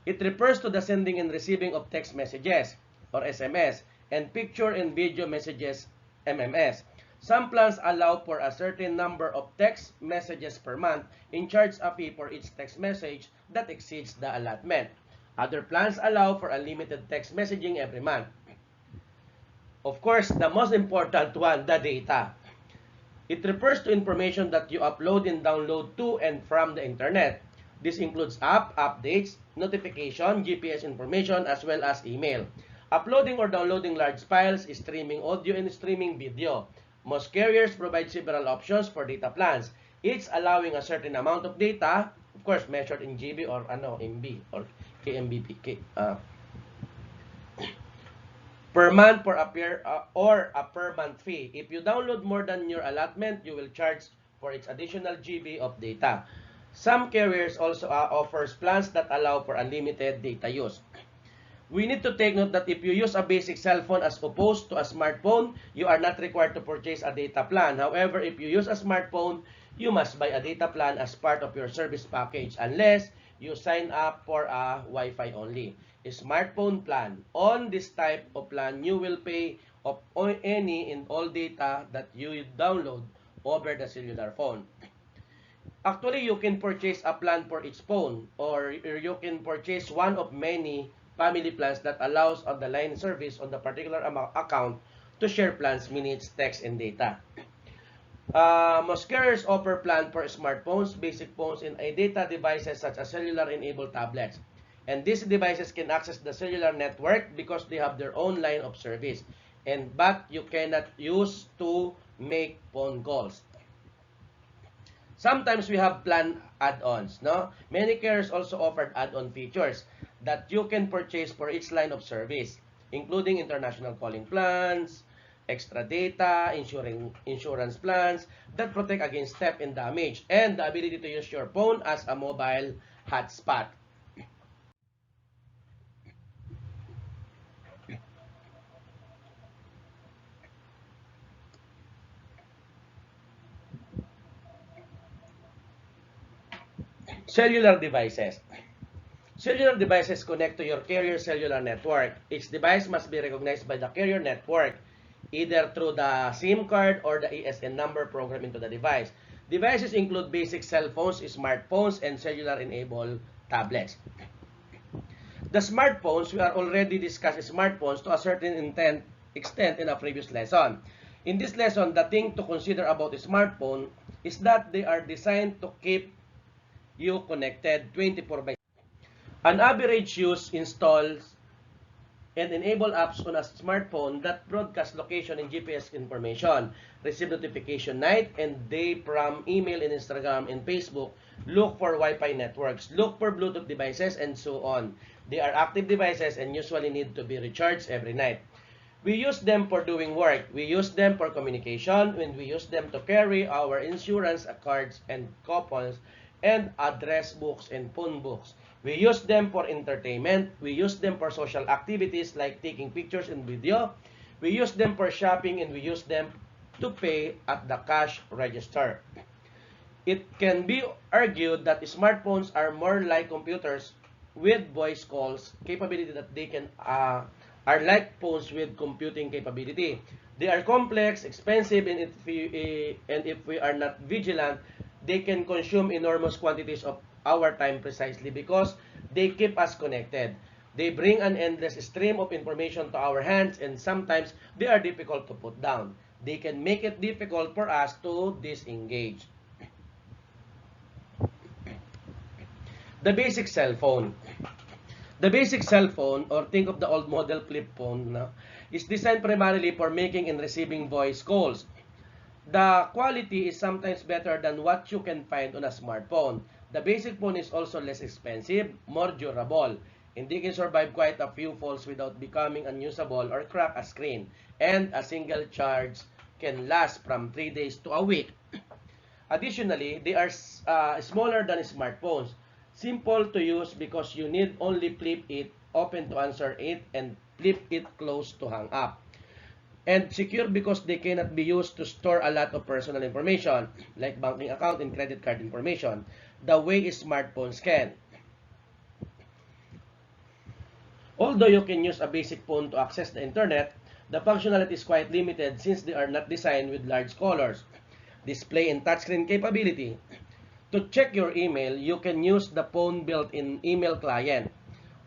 It refers to the sending and receiving of text messages or SMS and picture and video messages MMS. Some plans allow for a certain number of text messages per month and charge a fee for each text message that exceeds the allotment. Other plans allow for unlimited text messaging every month. Of course, the most important one, the data. It refers to information that you upload and download to and from the internet. This includes app, updates, notification, GPS information, as well as email. Uploading or downloading large files, streaming audio, and streaming video. Most carriers provide several options for data plans, each allowing a certain amount of data, of course, measured in GB or MB or KMBP, per month or a per month fee. If you download more than your allotment, you will charge for its additional GB of data. Some carriers also offers plans that allow for unlimited data use. We need to take note that if you use a basic cell phone as opposed to a smartphone, you are not required to purchase a data plan. However, if you use a smartphone, you must buy a data plan as part of your service package unless you sign up for a Wi-Fi only. A smartphone plan. On this type of plan, you will pay of any and all data that you download over the cellular phone. Actually, you can purchase a plan for each phone, or you can purchase one of many family plans that allows on the line service on the particular account to share plans, minutes, text, and data. Most carriers offer plan for smartphones, basic phones, and data devices such as cellular-enabled tablets. And these devices can access the cellular network because they have their own line of service. But you cannot use to make phone calls. Sometimes we have plan add-ons, no? Many carriers also offered add-on features that you can purchase for each line of service, including international calling plans, extra data, insurance plans that protect against theft and damage, and the ability to use your phone as a mobile hotspot. Cellular devices. Cellular devices connect to your carrier cellular network. Each device must be recognized by the carrier network, either through the SIM card or the ESN number programmed into the device. Devices include basic cell phones, smartphones, and cellular-enabled tablets. The smartphones, we are already discussed smartphones to a certain extent in a previous lesson. In this lesson, the thing to consider about a smartphone is that they are designed to keep you connected 24/7. An average use installs and enable apps on a smartphone that broadcast location and GPS information, receive notification night and day from email and Instagram and Facebook, look for Wi-Fi networks, look for Bluetooth devices, and so on. They are active devices and usually need to be recharged every night. We use them for doing work. We use them for communication, and we use them to carry our insurance cards and coupons and address books and phone books. We use them for entertainment. We use them for social activities like taking pictures and video. We use them for shopping, and we use them to pay at the cash register. It can be argued that smartphones are more like computers with voice calls capability that they can are like phones with computing capability. They are complex, expensive, and if we are not vigilant, they can consume enormous quantities of our time precisely because they keep us connected. They bring an endless stream of information to our hands, and sometimes they are difficult to put down. They can make it difficult for us to disengage. The basic cell phone. The basic cell phone, or think of the old model flip phone, is designed primarily for making and receiving voice calls. The quality is sometimes better than what you can find on a smartphone. The basic phone is also less expensive, more durable, and they can survive quite a few falls without becoming unusable or crack a screen. And a single charge can last from 3 days to a week. Additionally, they are smaller than smartphones. Simple to use because you need only flip it open to answer it and flip it close to hang up. And secure because they cannot be used to store a lot of personal information like banking account and credit card information the way smartphones can. Although you can use a basic phone to access the internet, the functionality is quite limited since they are not designed with large colors, display, and touchscreen capability. To check your email, you can use the phone built-in email client,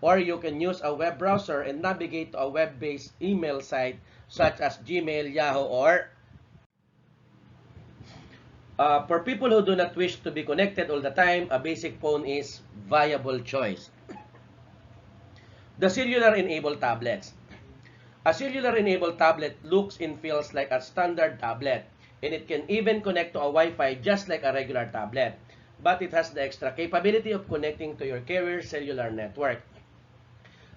or you can use a web browser and navigate to a web-based email site such as Gmail, Yahoo, or For people who do not wish to be connected all the time, a basic phone is viable choice. The cellular-enabled tablets. A cellular-enabled tablet looks and feels like a standard tablet, and it can even connect to a Wi-Fi just like a regular tablet. But it has the extra capability of connecting to your carrier's cellular network.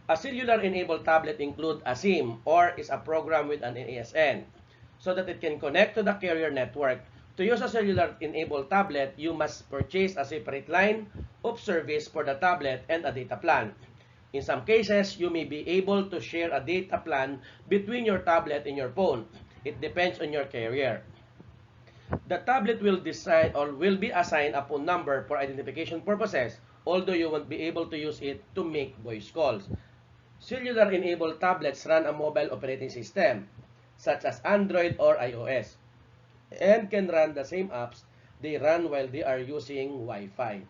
A cellular-enabled tablet includes a SIM or is a program with an ASN so that it can connect to the carrier network. To use a cellular-enabled tablet, you must purchase a separate line of service for the tablet and a data plan. In some cases, you may be able to share a data plan between your tablet and your phone. It depends on your carrier. The tablet will decide or will be assigned a phone number for identification purposes, although you won't be able to use it to make voice calls. Cellular-enabled tablets run a mobile operating system, such as Android or iOS, and can run the same apps they run while they are using Wi-Fi.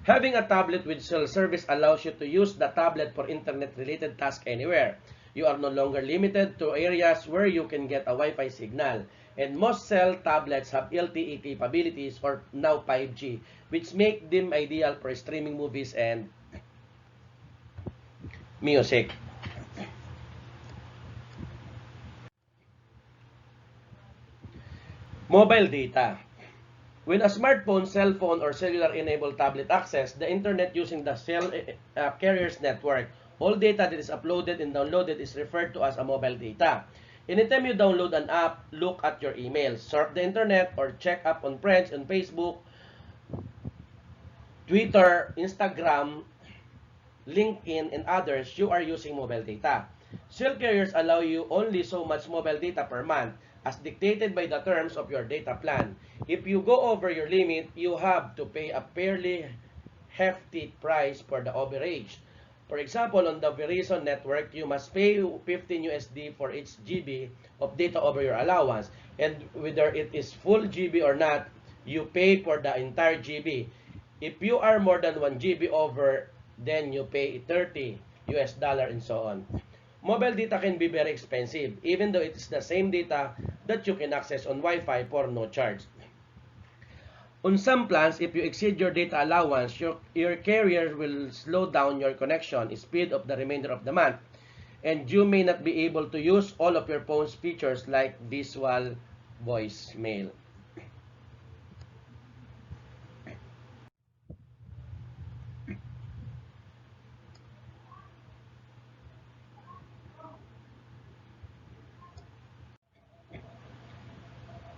Having a tablet with cell service allows you to use the tablet for internet-related tasks anywhere. You are no longer limited to areas where you can get a Wi-Fi signal. And most cell tablets have LTE capabilities or now 5G, which make them ideal for streaming movies and music. Mobile data. When a smartphone, cell phone, or cellular-enabled tablet access the internet using the cell carrier's network, all data that is uploaded and downloaded is referred to as a mobile data. Anytime you download an app, look at your email, surf the internet, or check up on friends on Facebook, Twitter, Instagram, LinkedIn, and others, you are using mobile data. Cell carriers allow you only so much mobile data per month, as dictated by the terms of your data plan. If you go over your limit, you have to pay a fairly hefty price for the overage. For example, on the Verizon network, you must pay 15 USD for each GB of data over your allowance. And whether it is full GB or not, you pay for the entire GB. If you are more than 1 GB over, then you pay 30 US dollar and so on. Mobile data can be very expensive, even though it is the same data that you can access on Wi-Fi for no charge. On some plans, if you exceed your data allowance, your carrier will slow down your connection speed of the remainder of the month, and you may not be able to use all of your phone's features like visual voicemail.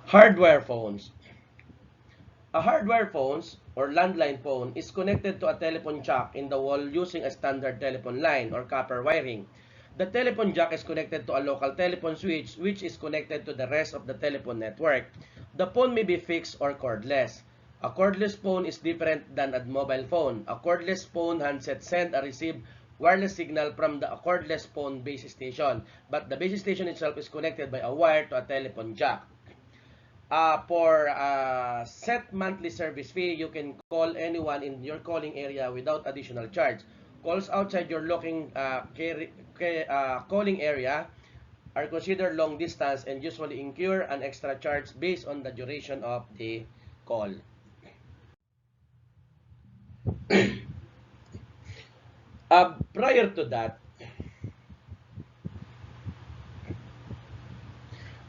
Hardware phones. A hardware phone or landline phone is connected to a telephone jack in the wall using a standard telephone line or copper wiring. The telephone jack is connected to a local telephone switch which is connected to the rest of the telephone network. The phone may be fixed or cordless. A cordless phone is different than a mobile phone. A cordless phone handset sends and receives wireless signal from the cordless phone base station, but the base station itself is connected by a wire to a telephone jack. For set monthly service fee, you can call anyone in your calling area without additional charge. Calls outside your calling area are considered long distance and usually incur an extra charge based on the duration of the call. Prior to that,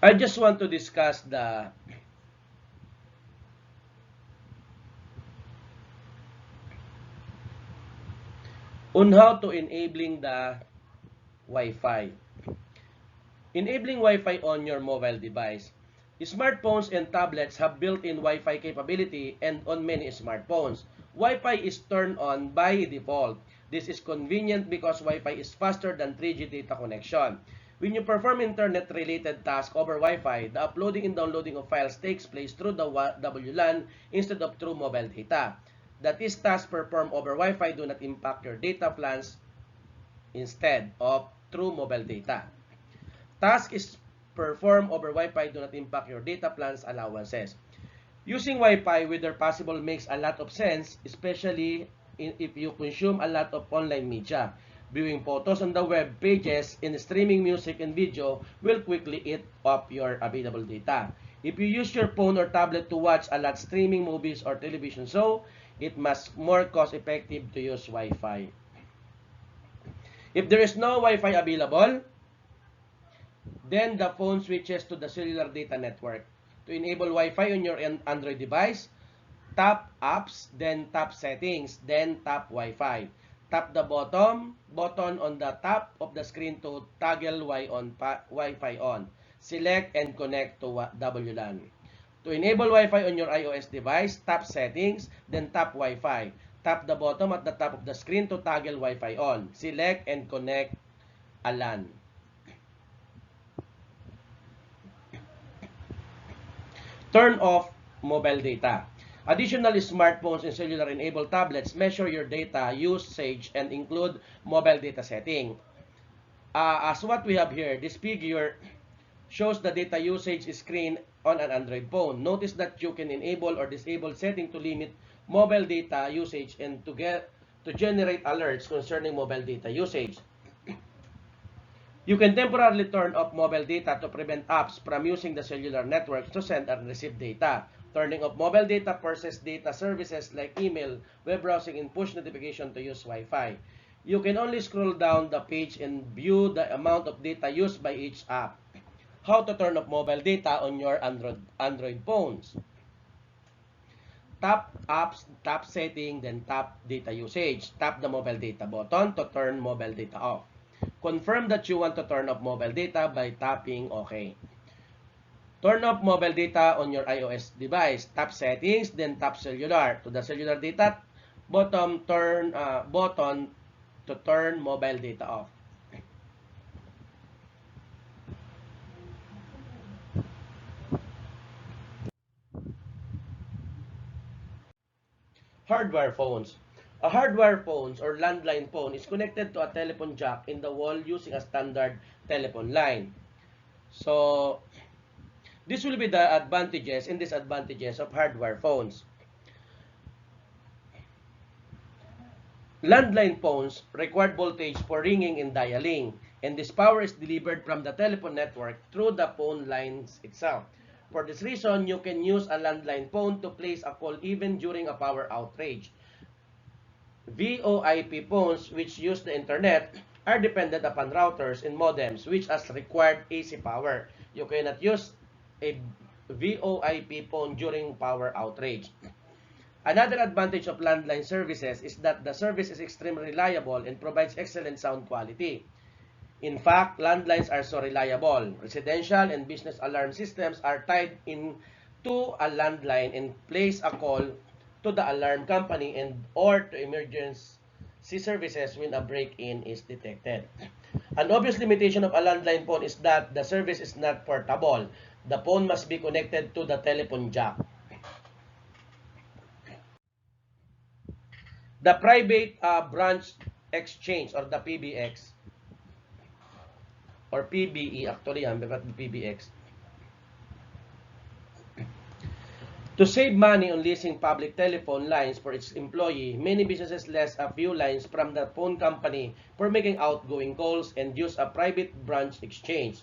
I just want to discuss the on how to enabling the Wi-Fi. Enabling Wi-Fi on your mobile device. Smartphones and tablets have built-in Wi-Fi capability, and on many smartphones, Wi-Fi is turned on by default. This is convenient because Wi-Fi is faster than 3G data connection. When you perform internet-related tasks over Wi-Fi, the uploading and downloading of files takes place through the WLAN instead of through mobile data. That is, tasks performed over Wi-Fi do not impact your data plans instead of through mobile data. Tasks is performed over Wi-Fi do not impact your data plans allowances. Using Wi-Fi whether possible makes a lot of sense, especially if you consume a lot of online media. Viewing photos on the web pages and streaming music and video will quickly eat up your available data. If you use your phone or tablet to watch a lot streaming movies or television show, it must more cost effective to use Wi-Fi. If there is no Wi-Fi available, then the phone switches to the cellular data network. To enable Wi-Fi on your Android device, tap apps, then tap settings, then tap Wi-Fi. Tap the button on the top of the screen to toggle Wi-Fi on. Select and connect to WLAN. To enable Wi-Fi on your iOS device, tap settings, then tap Wi-Fi. Tap the bottom at the top of the screen to toggle Wi-Fi on. Select and connect a LAN. Turn off mobile data. Additionally, smartphones and cellular-enabled tablets measure your data usage and include mobile data setting. As what we have here, this figure shows the data usage screen on an Android phone. Notice that you can enable or disable setting to limit mobile data usage and to generate alerts concerning mobile data usage. You can temporarily turn off mobile data to prevent apps from using the cellular networks to send and receive data. Turning off mobile data forces data services like email, web browsing, and push notification to use Wi-Fi. You can only scroll down the page and view the amount of data used by each app. How to turn off mobile data on your Android phones. Tap apps, tap setting, then tap data usage. Tap the mobile data button to turn mobile data off. Confirm that you want to turn off mobile data by tapping OK. Turn off mobile data on your iOS device. Tap settings, then tap cellular. To the cellular data button to turn mobile data off. Hardware phones. A hardware phone or landline phone is connected to a telephone jack in the wall using a standard telephone line. So, this will be the advantages and disadvantages of hardware phones. Landline phones require voltage for ringing and dialing, and this power is delivered from the telephone network through the phone lines itself. For this reason, you can use a landline phone to place a call even during a power outage. VoIP phones, which use the internet, are dependent upon routers and modems, which has required AC power. You cannot use a VoIP phone during power outage. Another advantage of landline services is that the service is extremely reliable and provides excellent sound quality. In fact, landlines are so reliable. Residential and business alarm systems are tied in to a landline and place a call to the alarm company and or to emergency services when a break-in is detected. An obvious limitation of a landline phone is that the service is not portable. The phone must be connected to the telephone jack. The private branch exchange or the PBX or PBE actually, but PBX. To save money on leasing public telephone lines for its employee, many businesses lease a few lines from the phone company for making outgoing calls and use a private branch exchange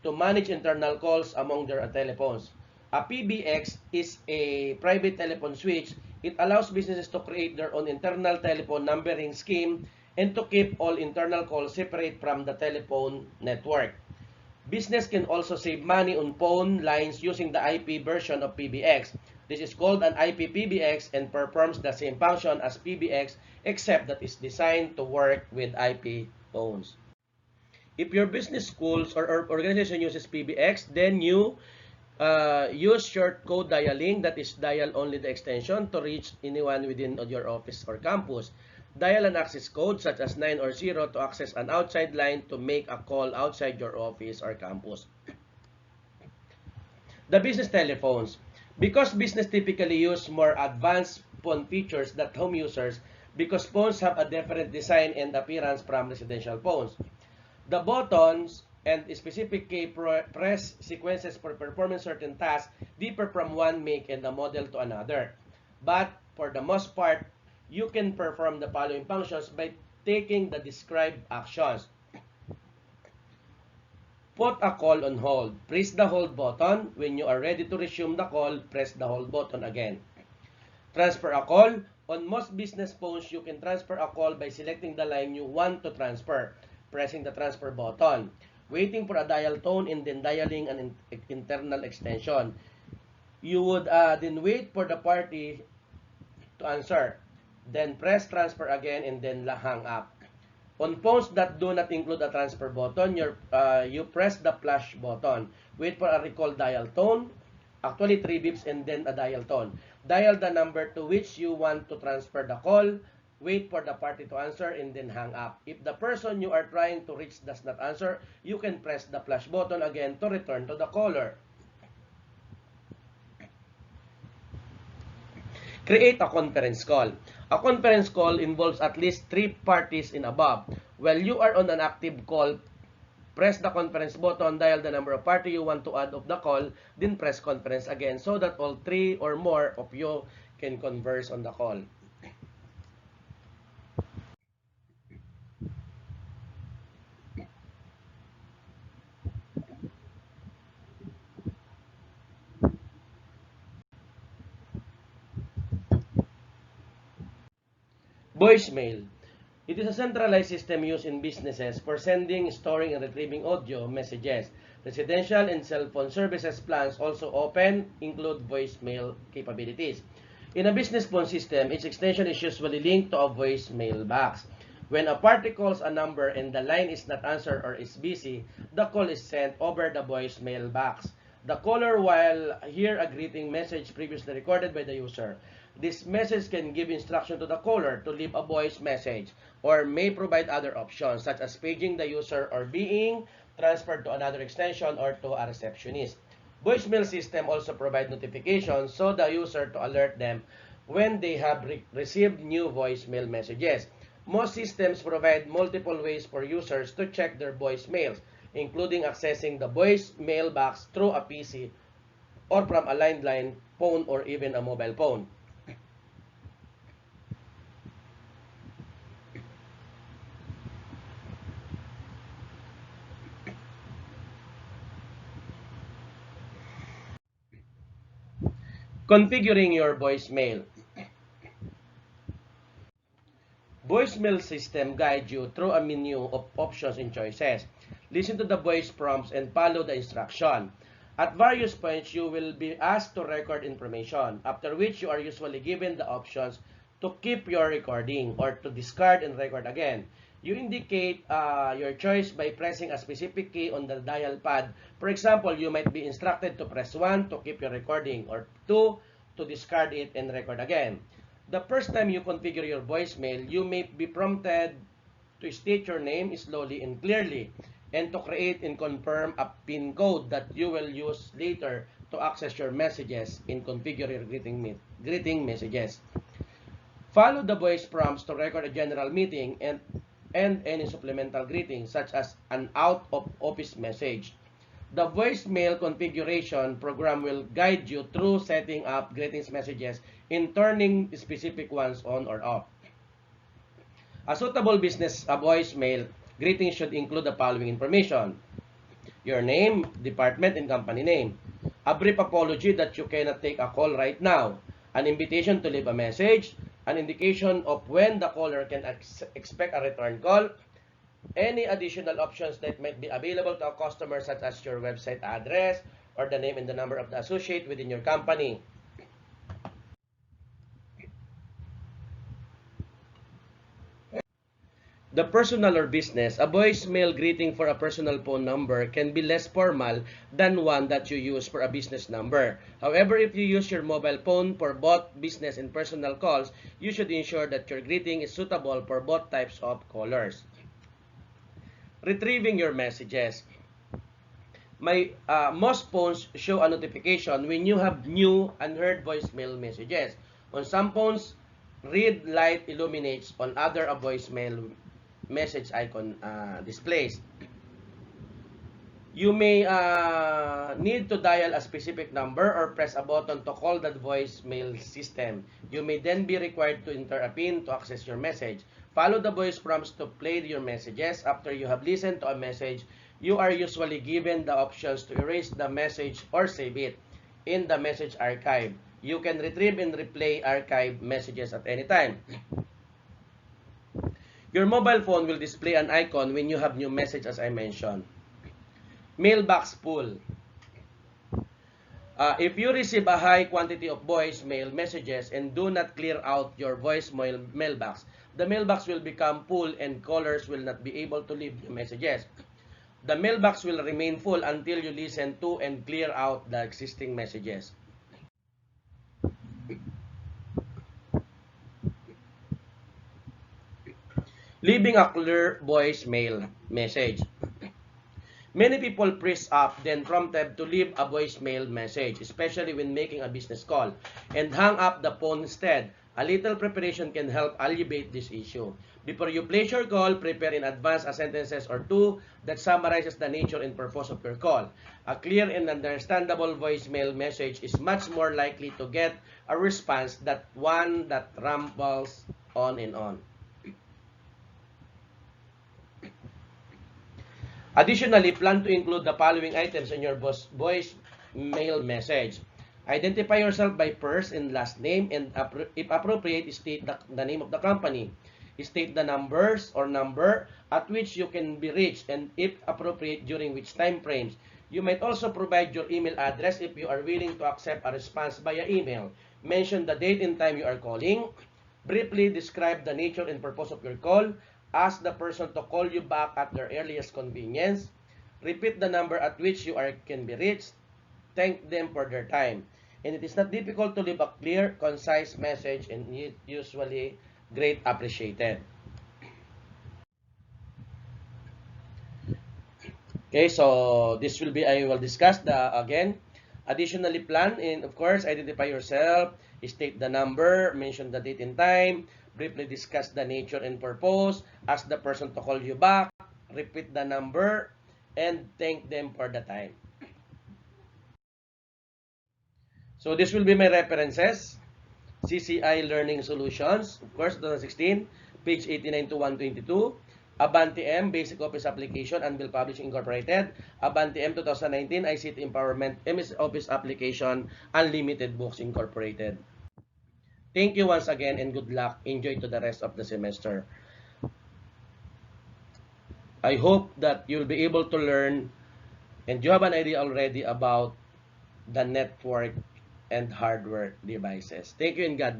to manage internal calls among their telephones. A PBX is a private telephone switch. It allows businesses to create their own internal telephone numbering scheme and to keep all internal calls separate from the telephone network. Business can also save money on phone lines using the IP version of PBX. This is called an IP PBX and performs the same function as PBX except that it's designed to work with IP phones. If your business, schools, or organization uses PBX, then you use short code dialing, that is dial only the extension to reach anyone within your office or campus. Dial an access code such as 9 or 0 to access an outside line to make a call outside your office or campus. The business telephones. Because business typically use more advanced phone features than home users, because phones have a different design and appearance from residential phones. The buttons and specific key press sequences for performing certain tasks differ from one make and a model to another. But for the most part, you can perform the following functions by taking the described actions. Put a call on hold. Press the hold button. When you are ready to resume the call, press the hold button again. Transfer a call. On most business phones, you can transfer a call by selecting the line you want to transfer, pressing the transfer button, waiting for a dial tone, and then dialing an internal extension. You would then wait for the party to answer, then press transfer again, and then hang up. On phones that do not include a transfer button, you press the flash button. Wait for a recall dial tone, actually 3 beeps and then a dial tone. Dial the number to which you want to transfer the call. Wait for the party to answer and then hang up. If the person you are trying to reach does not answer, you can press the flash button again to return to the caller. Create a conference call. A conference call involves at least 3 parties in above. While you are on an active call, press the conference button, dial the number of party you want to add of the call, then press conference again so that all 3 or more of you can converse on the call. Voicemail. It is a centralized system used in businesses for sending, storing, and retrieving audio messages. Residential and cell phone services plans also include voicemail capabilities. In a business phone system, each extension is usually linked to a voicemail box. When a party calls a number and the line is not answered or is busy, the call is sent over the voicemail box. The caller will hear a greeting message previously recorded by the user. This message can give instruction to the caller to leave a voice message or may provide other options such as paging the user or being transferred to another extension or to a receptionist. Voicemail system also provide notifications so the user to alert them when they have received new voicemail messages. Most systems provide multiple ways for users to check their voicemails, including accessing the voicemail box through a PC or from a landline phone or even a mobile phone. Configuring your voicemail. Voicemail system guides you through a menu of options and choices. Listen to the voice prompts and follow the instruction. At various points, you will be asked to record information, after which you are usually given the options to keep your recording or to discard and record again. You indicate your choice by pressing a specific key on the dial pad. For example, you might be instructed to press 1 to keep your recording or 2 to discard it and record again. The first time you configure your voicemail, you may be prompted to state your name slowly and clearly and to create and confirm a PIN code that you will use later to access your messages and configure your greeting messages. Follow the voice prompts to record a general meeting and any supplemental greeting such as an out-of-office message. The voicemail configuration program will guide you through setting up greetings messages and turning specific ones on or off. A suitable business voicemail greeting should include the following information: your name, department, and company name. A brief apology that you cannot take a call right now. An invitation to leave a message. An indication of when the caller can expect a return call. Any additional options that might be available to a customer such as your website address or the name and the number of the associate within your company. The personal or business, a voicemail greeting for a personal phone number can be less formal than one that you use for a business number. However, if you use your mobile phone for both business and personal calls, you should ensure that your greeting is suitable for both types of callers. Retrieving your messages. Most phones show a notification when you have new unheard voicemail messages. On some phones, red light illuminates. On other, a voicemail message icon displays. You may need to dial a specific number or press a button to call the voicemail system. You may then be required to enter a PIN to access your message. Follow the voice prompts to play your messages. After you have listened to a message, you are usually given the options to erase the message or save it in the message archive. You can retrieve and replay archive messages at any time. Your mobile phone will display an icon when you have new message, as I mentioned. Mailbox full. If you receive a high quantity of voicemail messages and do not clear out your voicemail mailbox, the mailbox will become full and callers will not be able to leave the messages. The mailbox will remain full until you listen to and clear out the existing messages. Leaving a clear voicemail message. Many people press up then prompted to leave a voicemail message, especially when making a business call, and hang up the phone instead. A little preparation can help alleviate this issue. Before you place your call, prepare in advance a sentences or two that summarizes the nature and purpose of your call. A clear and understandable voicemail message is much more likely to get a response than one that rambles on and on. Additionally, plan to include the following items in your voice mail message. Identify yourself by first and last name, and if appropriate, state the name of the company. State the numbers or number at which you can be reached, and if appropriate, during which time frames. You might also provide your email address if you are willing to accept a response via email. Mention the date and time you are calling. Briefly describe the nature and purpose of your call. Ask the person to call you back at their earliest convenience. Repeat the number at which you can be reached. Thank them for their time. And it is not difficult to leave a clear, concise message, and usually great appreciated. Okay, so this will be, I will discuss the, again, additionally plan, and of course, identify yourself, state the number, mention the date and time, briefly discuss the nature and purpose, ask the person to call you back, repeat the number, and thank them for the time. So this will be my references. CCI Learning Solutions, of course, 2016, page 89 to 122. Avanti M, Basic Office Application, Anvil Publishing Incorporated. Avanti M, 2019, ICT Empowerment, MS Office Application, Unlimited Books Incorporated. Thank you once again and good luck. Enjoy to the rest of the semester. I hope that you'll be able to learn and you have an idea already about the network and hardware devices. Thank you and God bless.